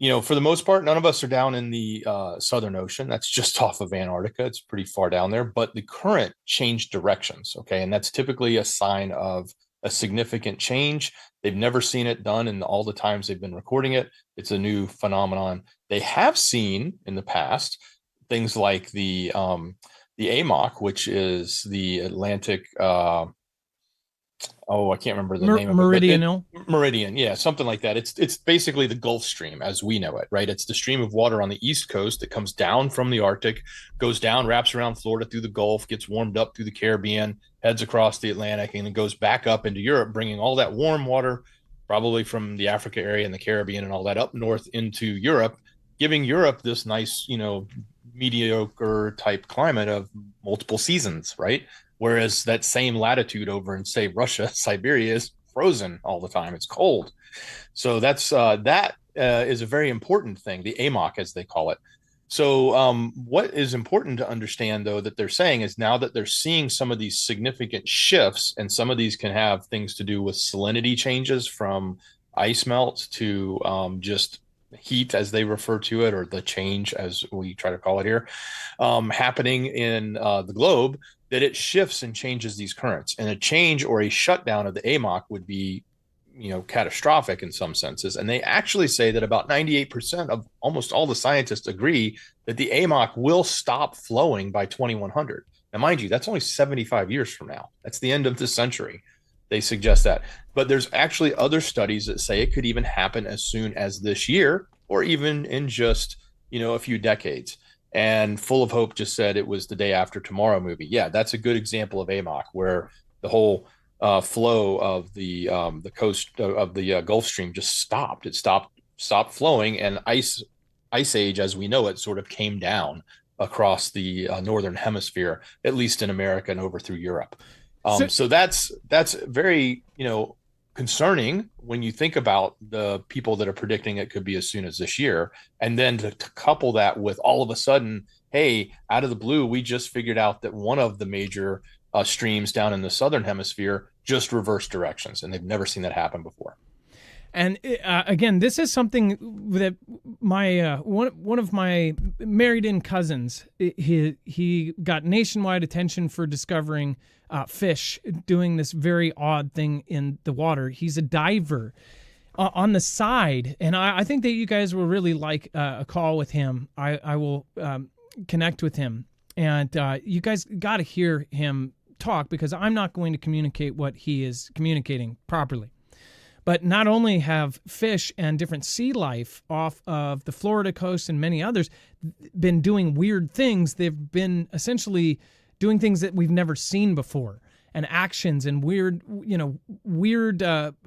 for the most part, none of us are down in the Southern Ocean. That's just off of Antarctica. It's pretty far down there. But the current changed directions. Okay. And that's typically a sign of a significant change. They've never seen it done in all the times they've been recording it. It's a new phenomenon. They have seen in the past things like the AMOC, which is the Atlantic. I can't remember the name of it. Meridian, yeah, something like that. It's basically the Gulf Stream as we know it, right? It's the stream of water on the East Coast that comes down from the Arctic, goes down, wraps around Florida through the Gulf, gets warmed up through the Caribbean, heads across the Atlantic, and then goes back up into Europe, bringing all that warm water, probably from the Africa area and the Caribbean and all that up north into Europe, giving Europe this nice, mediocre type climate of multiple seasons, right? Whereas that same latitude over in, say, Russia, Siberia is frozen all the time. It's cold. So that is a very important thing, the AMOC, as they call it. So what is important to understand, though, that they're saying is now that they're seeing some of these significant shifts, and some of these can have things to do with salinity changes from ice melt to just heat, as they refer to it, or the change, as we try to call it here, happening in the globe, that it shifts and changes these currents. And a change or a shutdown of the AMOC would be, catastrophic in some senses. And they actually say that about 98% of almost all the scientists agree that the AMOC will stop flowing by 2100. Now, mind you, that's only 75 years from now. That's the end of this century. They suggest that. But there's actually other studies that say it could even happen as soon as this year, or even in just, a few decades. And Full of Hope just said it was the Day After Tomorrow movie. Yeah, that's a good example of AMOC, where the whole flow of the coast of the Gulf Stream just stopped. It stopped flowing, and ice age as we know it sort of came down across the northern hemisphere, at least in America and over through Europe. So, So that's very, concerning when you think about the people that are predicting it could be as soon as this year, and then to couple that with all of a sudden, hey, out of the blue, we just figured out that one of the major streams down in the southern hemisphere just reversed directions, and they've never seen that happen before. and again, this is something that my one of my married-in cousins, he got nationwide attention for discovering fish doing this very odd thing in the water. He's a diver on the side, and I think that you guys will really like a call with him. I will connect with him, and you guys got to hear him talk, because I'm not going to communicate what he is communicating properly. But not only have fish and different sea life off of the Florida coast and many others been doing weird things, they've been essentially doing things that we've never seen before, and actions and weird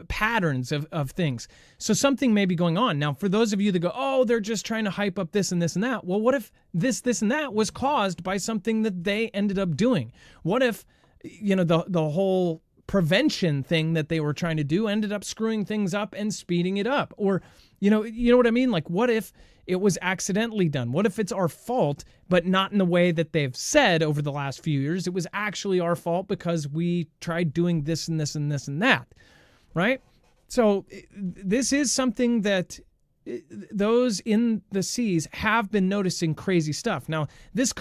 patterns of things. So something may be going on. Now, for those of you that go, oh, they're just trying to hype up this and this and that. Well, what if this and that was caused by something that they ended up doing? What if, the whole prevention thing that they were trying to do ended up screwing things up and speeding it up? Or, you know what I mean? Like, what if it was accidentally done? What if it's our fault, but not in the way that they've said over the last few years? It was actually our fault because we tried doing this and this and this and that, right? So this is something that those in the seas have been noticing crazy stuff. Now, this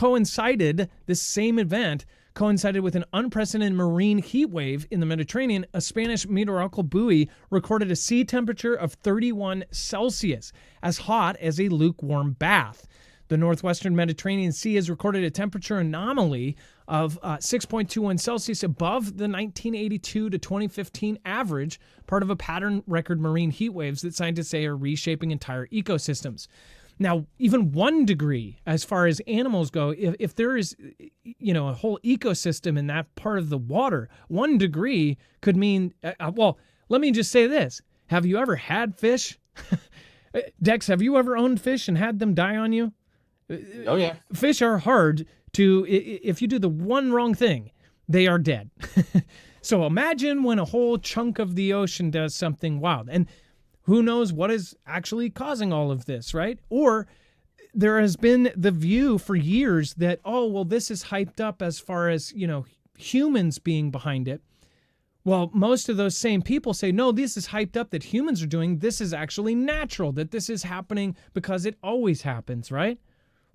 same event coincided with an unprecedented marine heat wave in the Mediterranean. A Spanish meteorological buoy recorded a sea temperature of 31 Celsius, as hot as a lukewarm bath. The northwestern Mediterranean Sea has recorded a temperature anomaly of 6.21 Celsius above the 1982 to 2015 average, part of a pattern record marine heat waves that scientists say are reshaping entire ecosystems. Now, even 1 degree, as far as animals go, if there is, a whole ecosystem in that part of the water, 1 degree could mean, well, let me just say this. Have you ever had fish? Dex, have you ever owned fish and had them die on you? Oh, yeah. Fish are hard to, if you do the one wrong thing, they are dead. So imagine when a whole chunk of the ocean does something wild. And who knows what is actually causing all of this, right? Or there has been the view for years that, oh, well, this is hyped up as far as, humans being behind it. Well, most of those same people say, no, this is hyped up that humans are doing. This is actually natural, that this is happening because it always happens, right?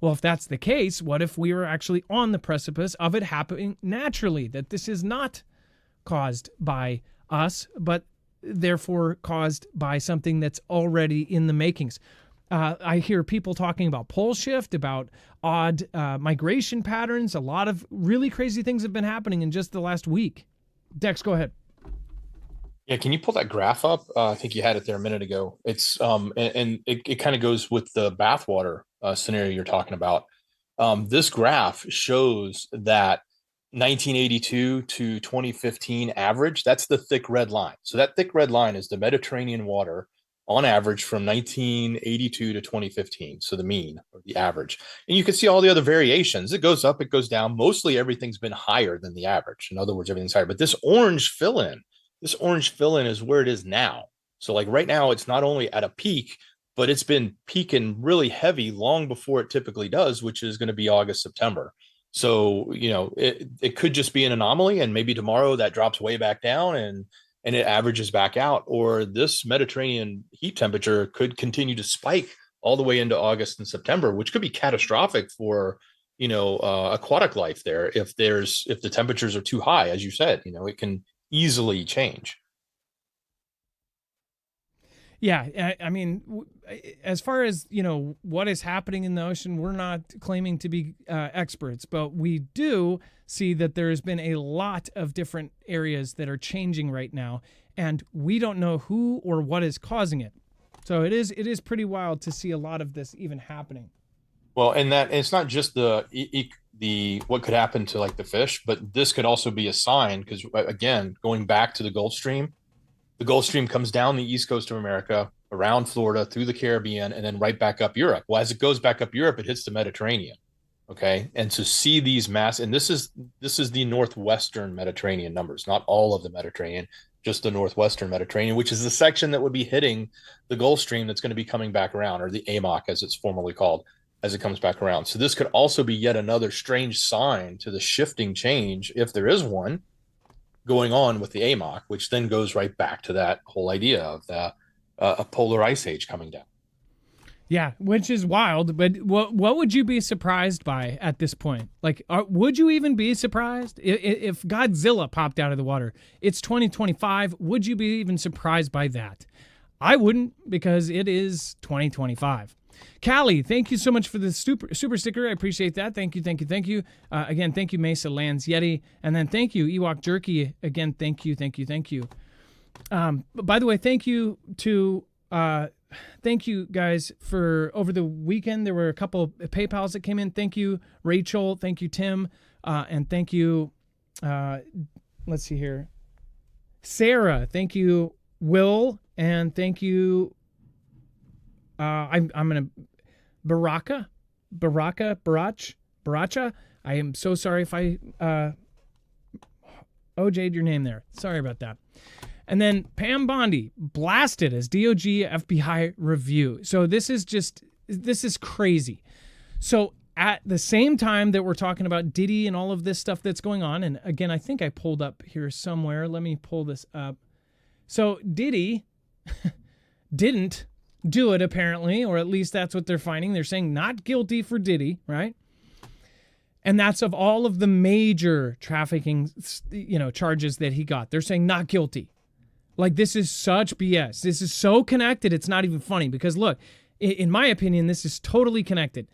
Well, if that's the case, what if we were actually on the precipice of it happening naturally, that this is not caused by us, but therefore caused by something that's already in the makings? I hear people talking about pole shift, about odd migration patterns. A lot of really crazy things have been happening in just the last week. Dex, go ahead. Yeah, can you pull that graph up? I think you had it there a minute ago. It's and it kind of goes with the bathwater scenario you're talking about. This graph shows that 1982 to 2015 average, that's the thick red line. So that thick red line is the Mediterranean water on average from 1982 to 2015. So the mean or the average. And you can see all the other variations. It goes up, it goes down. Mostly everything's been higher than the average. In other words, everything's higher. But this orange fill-in is where it is now. So like right now, it's not only at a peak, but it's been peaking really heavy long before it typically does, which is going to be August, September. So, it could just be an anomaly, and maybe tomorrow that drops way back down and it averages back out, or this Mediterranean heat temperature could continue to spike all the way into August and September, which could be catastrophic for, aquatic life there. If the temperatures are too high, as you said, it can easily change. Yeah, I mean, as far as, what is happening in the ocean, we're not claiming to be experts, but we do see that there's been a lot of different areas that are changing right now, and we don't know who or what is causing it. So it is pretty wild to see a lot of this even happening. Well, and it's not just the what could happen to like the fish, but this could also be a sign because again, going back to the Gulf Stream comes down the east coast of America, around Florida, through the Caribbean, and then right back up Europe. Well, as it goes back up Europe, it hits the Mediterranean. Okay, and to see these and this is the northwestern Mediterranean numbers, not all of the Mediterranean, just the northwestern Mediterranean, which is the section that would be hitting the Gulf Stream that's going to be coming back around, or the AMOC as it's formerly called, as it comes back around. So this could also be yet another strange sign to the shifting change, if there is one, going on with the AMOC, which then goes right back to that whole idea of a polar ice age coming down. Yeah, which is wild. But what would you be surprised by at this point? Like, would you even be surprised if Godzilla popped out of the water? It's 2025. Would you be even surprised by that? I wouldn't, because it is 2025. Callie, thank you so much for the super sticker. I appreciate that. Thank you. Again, thank you, Mesa Lands Yeti. And then thank you, Ewok Jerky. Again, thank you. By the way, thank you guys for over the weekend. There were a couple of PayPals that came in. Thank you, Rachel. Thank you, Tim. And thank you, let's see here, Sarah. Thank you, Will. And thank you, I'm going to, Baracha. I am so sorry if I OJ'd your name there. Sorry about that. And then Pam Bondi, blasted as DOJ FBI review. So this is crazy. So at the same time that we're talking about Diddy and all of this stuff that's going on, and again, I think I pulled up here somewhere. Let me pull this up. So Diddy didn't do it, apparently, or at least that's what they're finding. They're saying not guilty for Diddy, right? And that's of all of the major trafficking, charges that he got. They're saying not guilty. Like, this is such BS. This is so connected, it's not even funny. Because look, in my opinion, this is totally connected.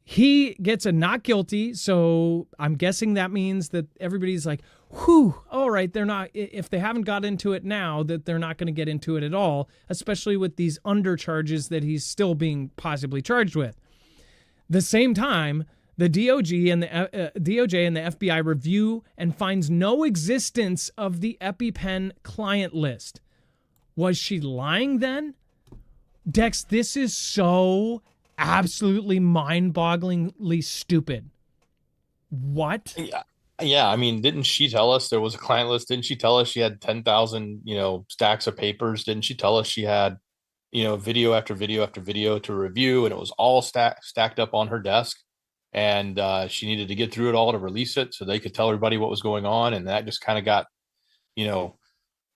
He gets a not guilty, so I'm guessing that means that everybody's like, whew, all right, they're not, if they haven't got into it now, that they're not going to get into it at all, especially with these undercharges that he's still being possibly charged with. The same time, the DOJ and the FBI review and finds no existence of the EpiPen client list. Was she lying then? Dex, this is so absolutely mind-bogglingly stupid. What? Yeah. I mean, didn't she tell us there was a client list? Didn't she tell us she had 10,000, stacks of papers? Didn't she tell us she had, video after video after video to review, and it was all stacked up on her desk? And she needed to get through it all to release it so they could tell everybody what was going on. And that just kind of got,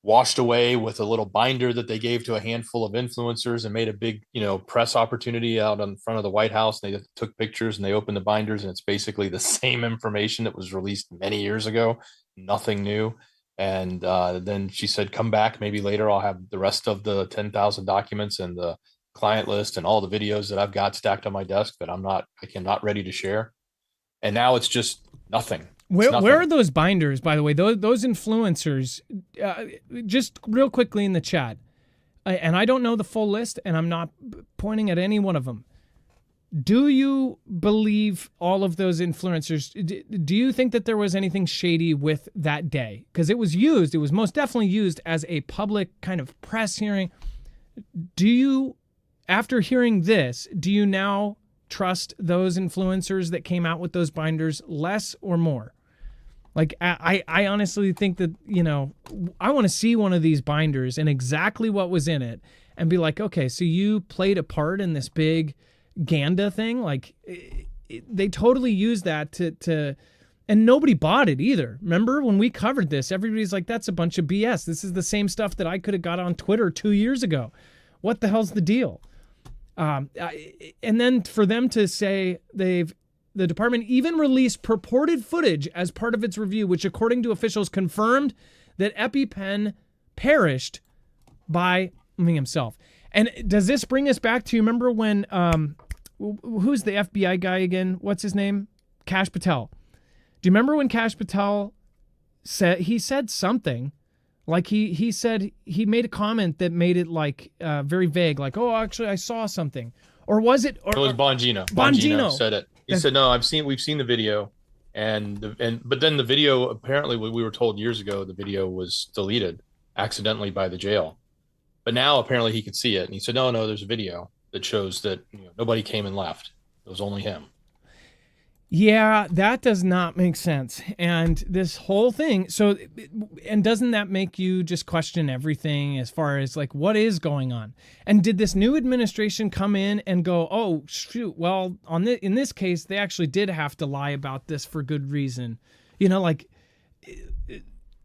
washed away with a little binder that they gave to a handful of influencers and made a big, press opportunity out in front of the White House. They took pictures and they opened the binders, and it's basically the same information that was released many years ago, nothing new. And then she said, come back maybe later. I'll have the rest of the 10,000 documents and the client list and all the videos that I've got stacked on my desk that I'm not ready to share. And now it's just nothing. Where are those binders, by the way? Those influencers, just real quickly in the chat, and I don't know the full list, and I'm not pointing at any one of them. Do you believe all of those influencers? Do you think that there was anything shady with that day? Because it was most definitely used as a public kind of press hearing. Do you, after hearing this, do you now trust those influencers that came out with those binders less or more? Like, I honestly think that, I want to see one of these binders and exactly what was in it and be like, okay, so you played a part in this big Ganda thing. Like, they totally used that to, and nobody bought it either. Remember when we covered this, everybody's like, that's a bunch of BS. This is the same stuff that I could have got on Twitter 2 years ago. What the hell's the deal? And then for them to say the department even released purported footage as part of its review, which according to officials confirmed that EpiPen perished by himself. And does this bring us back to, you remember when, who's the FBI guy again? What's his name? Kash Patel. Do you remember when Kash Patel said something? Like he said, he made a comment that made it like very vague, like, oh, actually I saw something. Or was it? Or, it was Bongino. Bongino said it. He said, no, we've seen the video, but then the video, apparently we were told years ago, the video was deleted accidentally by the jail. But now apparently he could see it. And he said, no, there's a video that shows that nobody came and left. It was only him. Yeah, that does not make sense. And this whole thing, and doesn't that make you just question everything as far as like what is going on? And did this new administration come in and go, oh, shoot, well, in this case, they actually did have to lie about this for good reason. Like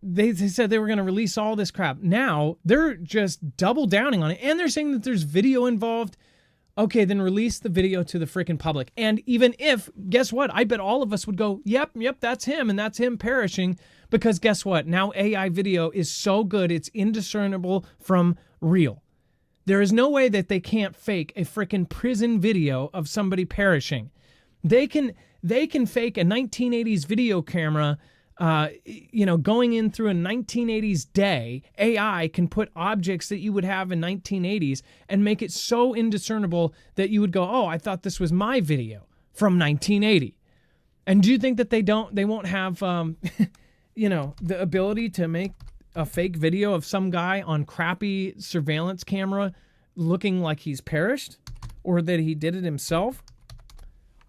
they said they were going to release all this crap. Now they're just double downing on it. And they're saying that there's video involved. Okay, then release the video to the freaking public. And even if, guess what? I bet all of us would go, yep, that's him, and that's him perishing. Because guess what? Now AI video is so good, it's indiscernible from real. There is no way that they can't fake a freaking prison video of somebody perishing. They can fake a 1980s video camera going in through a 1980s day. AI can put objects that you would have in 1980s and make it so indiscernible that you would go, oh, I thought this was my video from 1980. And do you think that they won't have, the ability to make a fake video of some guy on crappy surveillance camera looking like he's perished, or that he did it himself?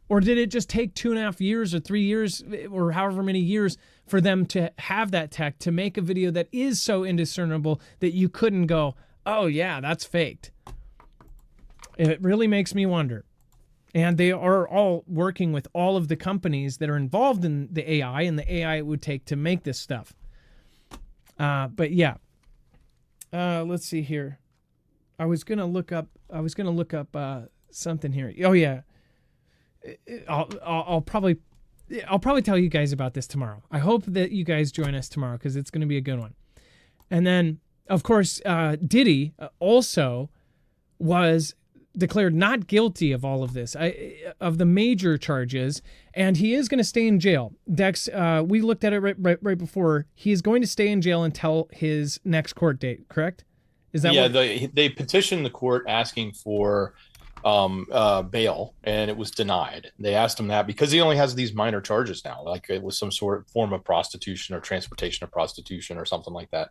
Or did it just take 2.5 years or 3 years or however many years for them to have that tech to make a video that is so indiscernible that you couldn't go, oh yeah, that's faked? It really makes me wonder. And they are all working with all of the companies that are involved in the AI and the AI it would take to make this stuff. But yeah, let's see here. I was gonna look up something here. Oh yeah. I'll probably tell you guys about this tomorrow. I hope that you guys join us tomorrow because it's going to be a good one. And then, of course, Diddy also was declared not guilty of all of this, of the major charges, and he is going to stay in jail. Dex, we looked at it right before. He is going to stay in jail until his next court date, correct? Is that they petitioned the court asking for bail, and it was denied. They asked him that because he only has these minor charges now, like it was some sort of form of prostitution or transportation of prostitution or something like that.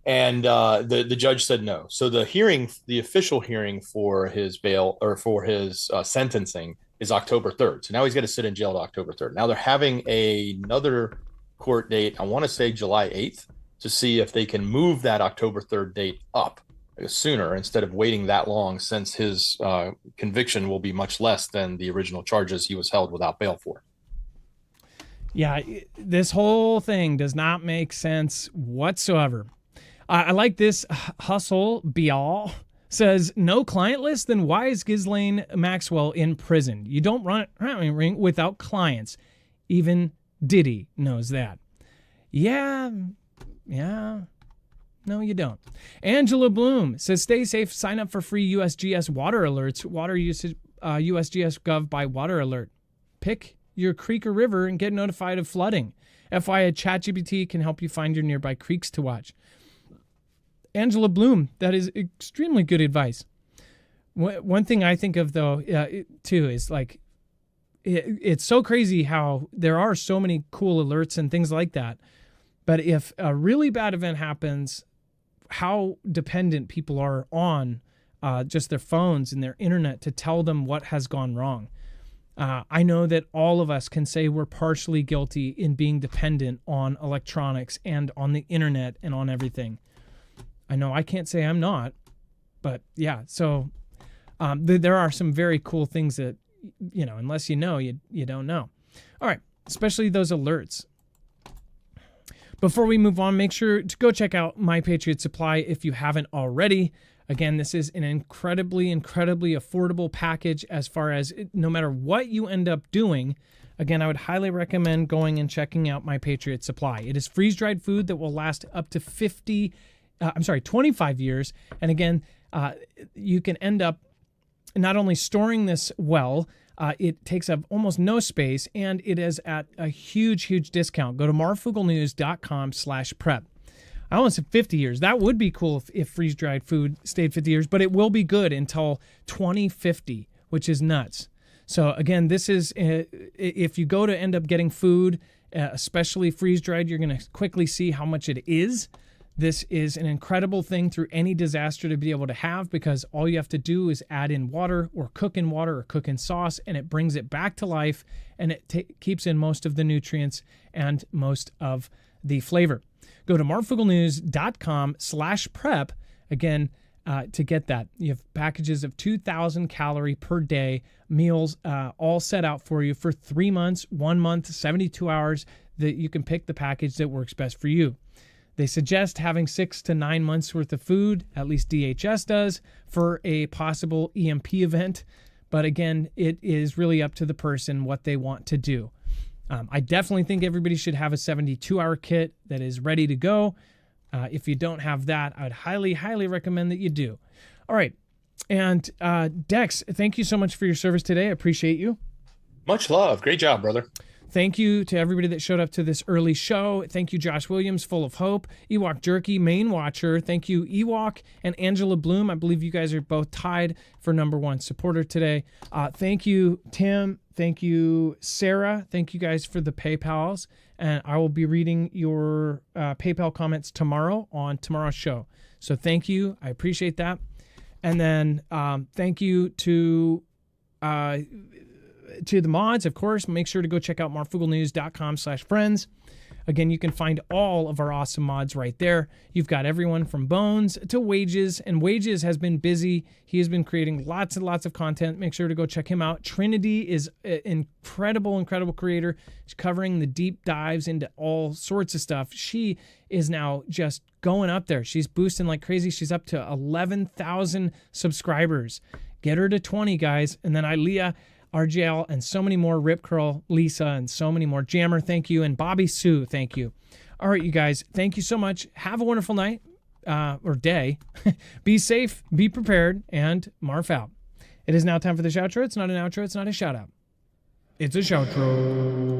And the judge said no. So the official hearing for his bail or for his sentencing is October 3rd. So now he's got to sit in jail to October 3rd. Now they're having another court date, I want to say July 8th, to see if they can move that October 3rd date up sooner instead of waiting that long, since his conviction will be much less than the original charges he was held without bail for. Yeah, this whole thing does not make sense whatsoever. I like this. Hustle Bial says, no client list, then why is Ghislaine Maxwell in prison? You don't run a ring without clients. Even Diddy knows that. Yeah. No, you don't. Angela Bloom says, stay safe. Sign up for free USGS water alerts. Water usage, USGS Gov by water alert. Pick your creek or river and get notified of flooding. FYI, ChatGPT can help you find your nearby creeks to watch. Angela Bloom, that is extremely good advice. One thing I think of, though, too, is like, it's so crazy how there are so many cool alerts and things like that. But if a really bad event happens, how dependent people are on just their phones and their internet to tell them what has gone wrong. I know that all of us can say we're partially guilty in being dependent on electronics and on the internet and on everything. I know I can't say I'm not, but yeah. So there are some very cool things that, unless you know, you don't know. All right, especially those alerts. Before we move on, make sure to go check out My Patriot Supply if you haven't already. Again, this is an incredibly, incredibly affordable package as far as no matter what you end up doing. Again, I would highly recommend going and checking out My Patriot Supply. It is freeze-dried food that will last up to 25 years. And again, you can end up not only storing this well, it takes up almost no space, and it is at a huge, huge discount. Go to marfooglenews.com/prep. I almost said 50 years. That would be cool if freeze-dried food stayed 50 years, but it will be good until 2050, which is nuts. So again, this is, if you go to end up getting food, especially freeze-dried, you're going to quickly see how much it is. This is an incredible thing through any disaster to be able to have, because all you have to do is add in water or cook in sauce, and it brings it back to life, and it keeps in most of the nutrients and most of the flavor. Go to marfooglenews.com/prep again to get that. You have packages of 2,000 calorie per day meals all set out for you for 3 months, 1 month, 72 hours, that you can pick the package that works best for you. They suggest having 6 to 9 months worth of food, at least DHS does, for a possible EMP event. But again, it is really up to the person what they want to do. I definitely think everybody should have a 72-hour kit that is ready to go. If you don't have that, I would highly, highly recommend that you do. All right. And Dex, thank you so much for your service today. I appreciate you. Much love. Great job, brother. Thank you to everybody that showed up to this early show. Thank you, Josh Williams, Full of Hope, Ewok Jerky, Main Watcher. Thank you, Ewok and Angela Bloom. I believe you guys are both tied for #1 supporter today. Thank you, Tim. Thank you, Sarah. Thank you guys for the PayPals. And I will be reading your PayPal comments tomorrow on tomorrow's show. So thank you. I appreciate that. And then thank you to the mods, of course. Make sure to go check out marfooglenews.com/friends. Again, you can find all of our awesome mods right there. You've got everyone from Bones to Wages, and Wages has been busy. He has been creating lots and lots of content. Make sure to go check him out. Trinity is an incredible creator. She's covering the deep dives into all sorts of stuff. She is now just going up there. She's boosting like crazy. She's up to 11,000 subscribers. Get her to 20, guys. And then Ilea, RGL, and so many more. Rip Curl, Lisa, and so many more. Jammer, thank you. And Bobby Sue, thank you. All right, you guys, thank you so much. Have a wonderful night or day. Be safe, be prepared, and Marf out. It is now time for the shoutro. It's not an outro. It's not a shout out. It's a shoutro.